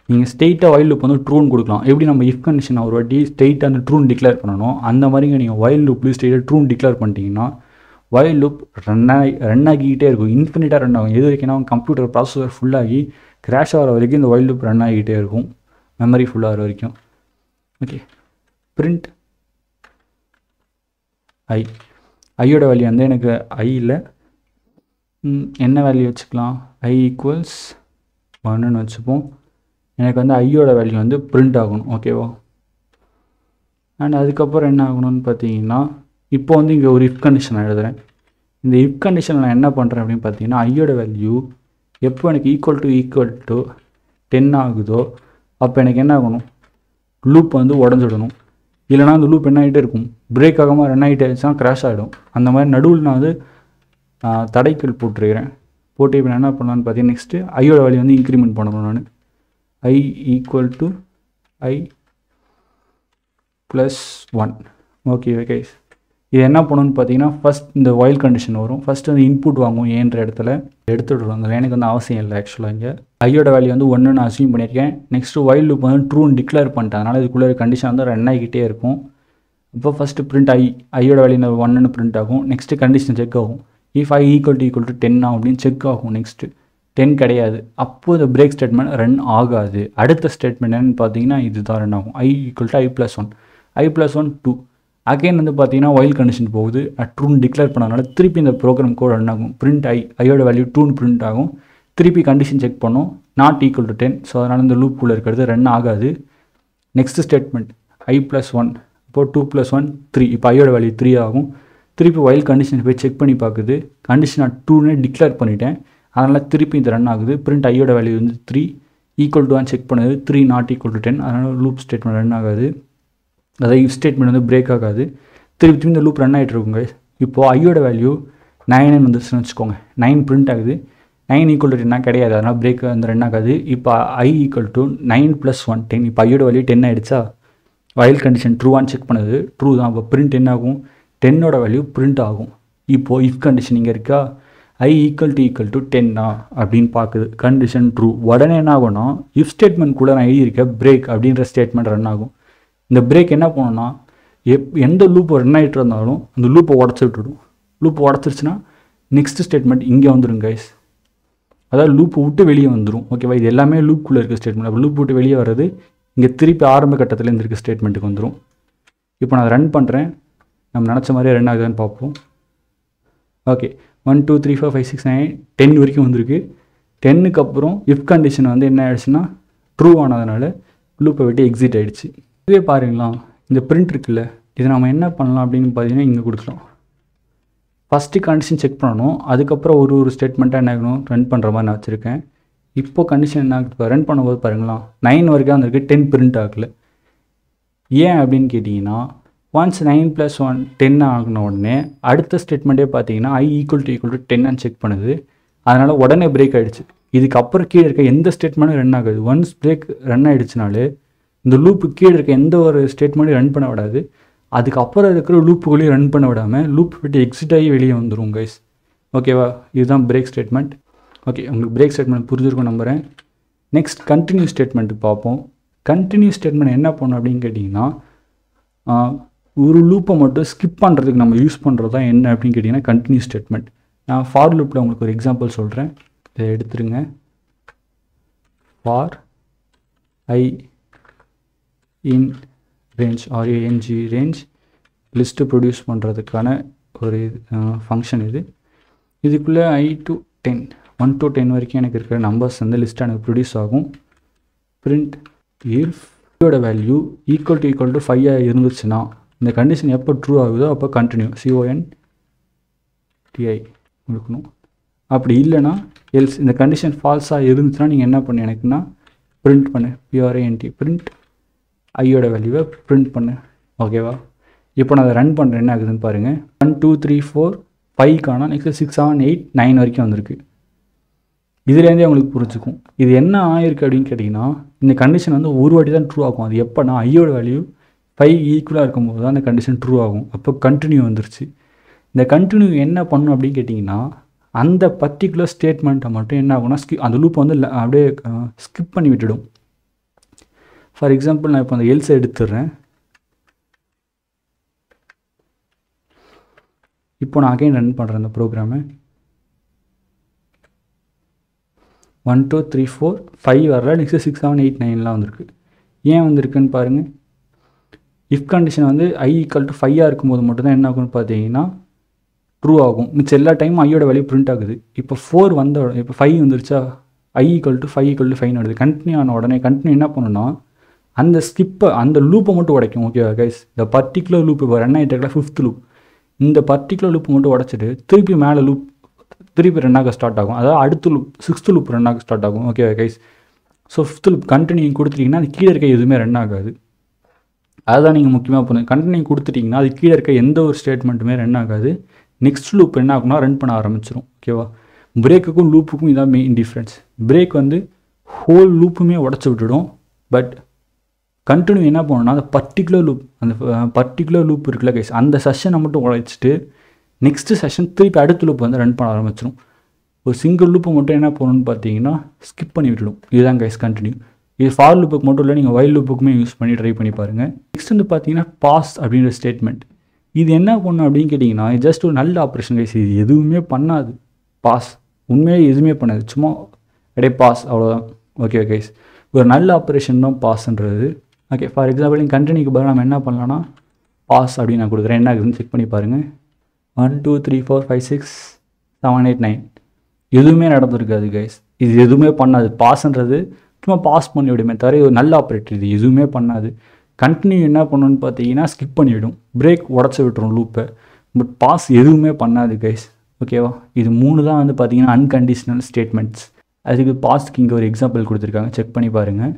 நீங்கள் ஸ்ட்ரெயிட்டாக வைல் லூப் வந்து ட்ரூன்னு கொடுக்கலாம். எப்படி நம்ம இஃப் கண்டிஷன் ஒரு வாட்டி ஸ்ட்ரெயிட்டாக அந்த ட்ரூன் டிக்ளேர் பண்ணணும் அந்த மாதிரிங்க நீங்கள் வைல் லூப்லேயும் ஸ்ட்ரெயிட்டாக ட்ரூன் டிக்ளேர் பண்ணிட்டீங்கன்னா வைல் லூப் ரன் ஆகிக்கிட்டே இருக்கும். இன்ஃபினிட்டாக ரன் ஆகும். எது வரைக்கும்னா கம்ப்யூட்டர் ப்ராசஸர் ஃபுல்லாகி கிராஷ் ஆகிற வரைக்கும் இந்த வைல் லூப் ரன் ஆகிக்கிட்டே இருக்கும், மெமரி ஃபுல்லாகிற வரைக்கும். ஓகே, பிரிண்ட் ஐயோட வேல்யூ வந்து எனக்கு ஐ இல்லை, என்ன வேல்யூ வச்சுக்கலாம் ஐ ஈக்குவல்ஸ் 1ன்னு வச்சுப்போம். எனக்கு வந்து ஐயோட வேல்யூ வந்து பிரிண்ட் ஆகணும். ஓகேவா, அண்ட் அதுக்கப்புறம் என்ன ஆகணும்னு பார்த்தீங்கன்னா இப்போ வந்து இங்கே ஒரு இஃப் கண்டிஷன் எழுதுகிறேன். இந்த இஃப் கண்டிஷனில் நான் என்ன பண்ணுறேன் அப்படின்னு பார்த்தீங்கன்னா ஐயோட வேல்யூ எப்போ எனக்கு ஈக்குவல் டு 10 ஆகுதோ அப்போ எனக்கு என்ன ஆகணும் லூப் வந்து உடஞ்சிடணும். இல்லைனா அந்த லூப் என்ன ஆகிட்டே இருக்கும், பிரேக் ஆகாமல் ரன் ஆகிட்டே ஆகிடுச்சுன்னா க்ராஷ் ஆகிடும். அந்த மாதிரி நடுவில் நான் வந்து தடைக்கல் போட்டிருக்கிறேன். போட்டு இப்போ நான் என்ன பண்ணலான்னு பார்த்தீங்கன்னா நெக்ஸ்ட்டு ஐயோட வேல்யூ வந்து இன்க்ரிமெண்ட் பண்ணணும். நான் I equal to I plus 1. Okay guys, இது என்ன பண்ணணும்னு பார்த்தீங்கன்னா ஃபஸ்ட் இந்த வைல் கண்டிஷன் வரும். ஃபஸ்ட்டு வந்து இன்புட் வாங்கும் ஏன்ற இடத்துல எடுத்துகிட்டு அந்த லைனுக்கு வந்து அவசியம் இல்லை. ஆக்சுவலாக இங்கே ஐயோட வேல்யூ வந்து 1 நான் அசியூம் பண்ணியிருக்கேன். நெக்ஸ்ட்டு வைல் லூப் வந்து ட்ரூன்னு டிக்ளேர் பண்ணிட்டேன். அதனால் இதுக்குள்ளே கண்டிஷன் வந்து ரன் ஆகிக்கிட்டே இருக்கும். இப்போ ஃபஸ்ட்டு பிரிண்ட் ஐயோட வேல்யூ 1ன்னு பிரிண்ட் ஆகும். நெக்ஸ்ட்டு கண்டிஷன் செக் ஆகும். இஃப் ஐ ஈக்குவல் டு 10 அப்படின்னு செக் ஆகும். நெக்ஸ்ட்டு 10 கிடையாது, அப்போது இந்த பிரேக் ஸ்டேட்மெண்ட் ரன் ஆகாது. அடுத்த ஸ்டேட்மெண்ட் என்னன்னு பார்த்தீங்கன்னா இதுதான் ரன் ஆகும். I = I + 1. i+1 2. அகைன் வந்து பார்த்தீங்கன்னா ஒயில் கண்டிஷன் போகுது ட்ரூன்னு டிக்ளேர் பண்ணதுனால திருப்பி இந்த ப்ரோக்ராம் கோட் ரன் ஆகும். பிரிண்ட் ஐயோட வேல்யூ 2ன்னு பிரிண்ட் ஆகும். திருப்பி கண்டிஷன் செக் பண்ணோம், நாட் ஈக்குவல் டு 10. ஸோ அதனால் இந்த லூப்புக்குள்ளே இருக்கிறது ரன் ஆகாது. நெக்ஸ்ட் ஸ்டேட்மெண்ட் i+1, இப்போது 2 + 1 3. இப்போ ஐயோட வேல்யூ 3 ஆகும். திருப்பி ஒயில் கண்டிஷன் போய் செக் பண்ணி பார்க்குது. கண்டிஷன் நான் 2ன்னு டிக்ளேர் பண்ணிட்டேன், அதனால் திருப்பி இது ரன் ஆகுது. பிரிண்ட் ஐயோட வேல்யூ வந்து 3 ஈக்குவல் டு 1 செக் பண்ணுது. 3 நாட் ஈக்குவல் டு 10, அதனால் லூப் ஸ்டேட்மெண்ட் ரன் ஆகாது. அதாவது இஃப் ஸ்டேட்மெண்ட் வந்து பிரேக் ஆகாது. திருப்பி இந்த லூப் ரன் ஆகிட்டு இருக்குங்க. இப்போது ஐயோட வேல்யூ 9ன்னு வந்துச்சுன்னு வச்சுக்கோங்க. 9 பிரிண்ட் ஆகுது. 9 ஈக்குவல் டு 10 கிடையாது, அதனால் பிரேக் வந்து ரன் ஆகாது. இப்போ i ஈக்குவல் டு 9 + 1 10. இப்போ ஐயோட வேல்யூ 10 ஆகிடுச்சா? வயல் கண்டிஷன் ட்ரூவான்னு செக் பண்ணுது. ட்ரூ தான். இப்போ பிரிண்ட் என்ன ஆகும்? 10ஓட வேல்யூ பிரிண்ட் ஆகும். இப்போது இஃப் கண்டிஷன் இங்கே இருக்கா, i ஈக்குவல் டு 10 அப்படின்னு பார்க்குது. Condition true. உடனே என்ன ஆகும்னா இஃப் ஸ்டேட்மெண்ட் கூட நான் எழுதியிருக்க பிரேக் அப்படின்ற ஸ்டேட்மெண்ட் ரன் ஆகும். இந்த பிரேக் என்ன பண்ணணும்னா எந்த லூப் ரன் ஆகிட்டு இருந்தாலும் அந்த லூப்பை உடச்சி விட்டுடும். லூப்பை உடச்சிருச்சுன்னா நெக்ஸ்ட் ஸ்டேட்மெண்ட் இங்கே வந்துடும் கைஸ். அதாவது லூப்பை விட்டு வெளியே வந்துடும். ஓகேவா? இது எல்லாமே லூப்புக்குள்ளே இருக்க ஸ்டேட்மெண்ட். அப்போ லூப் விட்டு வெளியே வர்றது இங்கே திருப்பி ஆரம்ப கட்டத்தில் இருக்க ஸ்டேட்மெண்ட்டுக்கு வந்துடும். இப்போ நான் ரன் பண்ணுறேன், நம்ம நினச்ச மாதிரியே ரன் ஆகுதுன்னு பார்ப்போம். ஓகே, 1 2 3 4 5 6 9 10 வரைக்கும் வந்திருக்கு. 10க்கு அப்புறம் இஃப் கண்டிஷன் வந்து என்ன ஆயிடுச்சுன்னா ட்ரூ ஆனதுனால லூப்பை விட்டு எக்ஸிட் ஆகிடுச்சு. இதுவே பாருங்களா, இந்த பிரிண்ட் இருக்குல்ல, இது நம்ம என்ன பண்ணலாம் அப்படின்னு பார்த்தீங்கன்னா இங்கே கொடுக்கலாம். ஃபஸ்ட்டு கண்டிஷன் செக் பண்ணணும், அதுக்கப்புறம் ஒரு ஸ்டேட்மெண்ட்டாக என்ன ஆகணும் ரன் பண்ணுற மாதிரி நான் வச்சுருக்கேன். இப்போது கண்டிஷன் என்ன ஆகுது ரன் பண்ணும்போது பாருங்களா, 9 வரைக்கும் வந்திருக்கு, 10 பிரிண்ட் ஆகலை. ஏன் அப்படின்னு கேட்டிங்கன்னா ஒன்ஸ் 9 + 1 10 ஆகின உடனே அடுத்த ஸ்டேட்மெண்ட்டே பார்த்தீங்கன்னா i ஈக்குவல் டு 10 செக் பண்ணுது. அதனால் உடனே பிரேக் ஆகிடுச்சு. இதுக்கப்புறம் கீழே இருக்க எந்த ஸ்டேட்மெண்ட்டும் ரன் ஆகாது. ஒன்ஸ் பிரேக் ரன் ஆகிடுச்சுனாலே இந்த லூப்பு கீழே இருக்க எந்த ஒரு ஸ்டேட்மெண்ட்டும் ரன் பண்ண விடாது. அதுக்கப்புறம் இருக்கிற லூப்புகளையும் ரன் பண்ண விடாமல் லூப் விட்டு எக்ஸிட் ஆகி வெளியே வந்துடும் கைஸ். ஓகேவா? இதுதான் பிரேக் ஸ்டேட்மெண்ட். ஓகே, உங்களுக்கு பிரேக் ஸ்டேட்மெண்ட் புரிஞ்சிருக்கும் நம்புகிறேன். நெக்ஸ்ட் கண்டினியூ ஸ்டேட்மெண்ட்டுக்கு பார்ப்போம். கண்டினியூ ஸ்டேட்மெண்ட் என்ன பண்ணணும் அப்படின்னு கேட்டிங்கன்னா ஒரு லூப்பை மட்டும் ஸ்கிப் பண்ணுறதுக்கு நம்ம யூஸ் பண்ணுறது தான் என்ன அப்படின்னு கேட்டிங்கன்னா கண்டினியூ ஸ்டேட்மெண்ட். நான் ஃபார் லூப்பில் உங்களுக்கு ஒரு எக்ஸாம்பிள் சொல்கிறேன், இதை எடுத்துருங்க. For i in range range list produce பண்ணுறதுக்கான ஒரு ஃபங்க்ஷன் இது. இதுக்குள்ளே i to 10 1 to 10 வரைக்கும் எனக்கு இருக்கிற நம்பர்ஸ் வந்து லிஸ்ட்டு எனக்கு ப்ரொடியூஸ் ஆகும். பிரிண்ட் இஃப் இதோட வேல்யூ ஈக்குவல் டு 5 இருந்துச்சுன்னா இந்த கண்டிஷன் எப்போ ட்ரூ ஆகுதோ அப்போ கண்டினியூ CONTI கொடுக்கணும். அப்படி இல்லைனா எல்ஸ் இந்த கண்டிஷன் ஃபால்ஸாக இருந்துச்சுன்னா நீங்கள் என்ன பண்ணு எனக்குன்னா பிரிண்ட் பண்ணு PRINT பிரிண்ட் ஐயோட வேல்யூவை பிரிண்ட் பண்ணு. ஓகேவா? இப்போ நான் அதை ரன் பண்ணுறேன், என்ன ஆகுதுன்னு பாருங்கள். 1 2 3 4 5 நெக்ஸ்ட் 6 7 8 9 வரைக்கும் வந்திருக்கு. இதுலேருந்தே உங்களுக்கு புரிஞ்சுக்கும் இது என்ன ஆயிருக்கு அப்படின்னு கேட்டிங்கன்னா இந்த கண்டிஷன் வந்து ஒரு வாட்டி தான் ட்ரூ ஆகும். அது எப்போனா ஐயோட வேல்யூ 5 ஈக்குவலாக இருக்கும்போது தான் அந்த கண்டிஷன் ட்ரூ ஆகும். அப்போ கண்டினியூ வந்துருச்சு. இந்த கண்டினியூ என்ன பண்ணும் அப்படின்னு கேட்டிங்கன்னா அந்த பர்டிகுலர் ஸ்டேட்மெண்ட்டை மட்டும் என்ன ஆகும்னா அந்த லூப்பை வந்து அப்படியே ஸ்கிப் பண்ணி விட்டுடும். ஃபார் எக்ஸாம்பிள் நான் இப்போ அந்த எல்ஸை எடுத்துடுறேன். இப்போ நான் அகைன் ரன் பண்ணுறேன் இந்த ப்ரோக்ராமை. 1 2 3 4 5 வரல, நெக்ஸ்ட்டு 6 7 8 9 வந்திருக்கு. ஏன் வந்திருக்குன்னு பாருங்கள். இஃப் கண்டிஷன் வந்து i ஈக்குவல் டு 5 இருக்கும்போது மட்டும்தான் என்ன ஆகும்னு பார்த்தீங்கன்னா ட்ரூ ஆகும். மிச்சம் எல்லா டைமும் ஐயோட வேல்யூ பிரிண்ட் ஆகுது. இப்போ 4 வந்த இப்போ 5 வந்துருச்சா, i ஈக்குவல் டு 5 வருது. கண்டினியூ ஆன உடனே கண்டினியூ என்ன பண்ணணும்னா அந்த ஸ்கிப்பை அந்த லூப்பை மட்டும் உடைக்கும். ஓகேவா கைஸ்? இந்த பர்டிகுலர் லூப் இப்போ ரன் ஆகிட்டு இருக்கல 5th லூப், இந்த பர்டிகுலர் லூப் மட்டும் உடச்சிட்டு திருப்பி மேலே லூப் திருப்பி ரன் ஆக ஸ்டார்ட் ஆகும். அதாவது அடுத்த லூப் 6th லூப் ரன் ஆக ஸ்டார்ட் ஆகும். ஓகேவா guys? So 5th loop continue கொடுத்துட்டிங்கன்னா அது கீழே இருக்க எதுவுமே ரன் ஆகாது. அதுதான் நீங்கள் முக்கியமாக பண்ணுங்க. கண்டினியூ கொடுத்துட்டிங்கன்னா அது கீழே இருக்க எந்த ஒரு ஸ்டேட்மெண்ட்டுமே ரன் ஆகாது. நெக்ஸ்ட் லூப் என்ன ஆகும்னா ரன் பண்ண ஆரம்பிச்சிடும். ஓகேவா? பிரேக்குக்கும் லூப்புக்கும் இதான் மெயின் டிஃப்ரென்ஸ். பிரேக் வந்து ஹோல் லூப்புமே உடச்சி விட்டுடும். பட் கண்டினியூ என்ன பண்ணணும்னா அந்த பர்டிகுலர் லூப் இருக்குல்ல கைஸ், அந்த செஷனை மட்டும் உழைச்சிட்டு நெக்ஸ்ட்டு செஷன் திருப்பி அடுத்த லூப் வந்து ரன் பண்ண ஆரம்பிச்சிடும். ஒரு சிங்கிள் லூப்பை மட்டும் என்ன பண்ணணும்னு பார்த்தீங்கன்னா ஸ்கிப் பண்ணி விட்டுடும். இதுதான் கைஸ் கண்டினியூ. இது ஃபார் லூப்புக்கு மட்டும் இல்லை, நீங்கள் வைல் லூப்புக்குமே யூஸ் பண்ணி ட்ரை பண்ணி பாருங்கள். நெக்ஸ்ட் வந்து பார்த்தீங்கன்னா பாஸ் அப்படின்ற ஸ்டேட்மெண்ட். இது என்ன பண்ணும் அப்படின்னு கேட்டிங்கன்னா ஜஸ்ட் ஒரு நல்ல ஆப்ரேஷன் கைஸ். இது எதுவுமே பண்ணாது. பாஸ் உண்மையாக எதுவுமே பண்ணாது, சும்மா அப்படியே பாஸ், அவ்வளோதான். Okay guys? ஒரு நல்ல ஆப்ரேஷன் தான் பாஸ்ன்றது. ஓகே, ஃபார் எக்ஸாம்பிள் நீங்கள் கண்டினியூக்கு பதிலாக நம்ம என்ன பண்ணலாம்னா பாஸ் அப்படின்னு நான் கொடுக்குறேன். என்ன ஆகுதுன்னு செக் பண்ணி பாருங்கள். 1 2 3 4 5 6 7 8 9 எதுவுமே நடந்திருக்காது கைஸ். இது எதுவுமே பண்ணாது. பாஸ்ன்றது சும்மா பாஸ் பண்ணி விடுமே தவிர இது ஒரு நல்ல ஆப்ரேட்டர். இது எதுவுமே பண்ணாது. கண்டினியூ என்ன பண்ணணும்னு பார்த்தீங்கன்னா ஸ்கிப் பண்ணிவிடும், பிரேக் உடச்சி விட்டுரும் லூப்பை. பட் பாஸ் எதுவுமே பண்ணாது கைஸ். ஓகேவா? இது 3 தான் வந்து பார்த்தீங்கன்னா அன்கண்டிஷனல் ஸ்டேட்மெண்ட்ஸ். அதுக்கு பாஸ்க்கு இங்கே ஒரு எக்ஸாம்பிள் கொடுத்துருக்காங்க, செக் பண்ணி பாருங்கள்.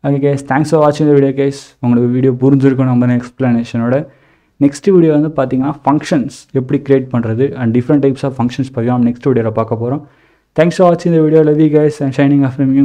ஓகே கைஸ், தேங்க்ஸ் ஃபார் வாட்சிங் த வீடியோ கைஸ். உங்களுக்கு வீடியோ புரிஞ்சிருக்கும் நம்ம எக்ஸ்ப்ளனேஷனோட. நெக்ஸ்ட் வீடியோ வந்து பார்த்தீங்கன்னா ஃபங்க்ஷன்ஸ் எப்படி கிரியேட் பண்ணுறது and different types of functions பற்றி நம்ம நெக்ஸ்ட் வீடியோவில் பார்க்க போகிறோம். தேங்க்ஸ் ஃபார் வாட்சிங் the video. Love you guys. I'm signing off from you.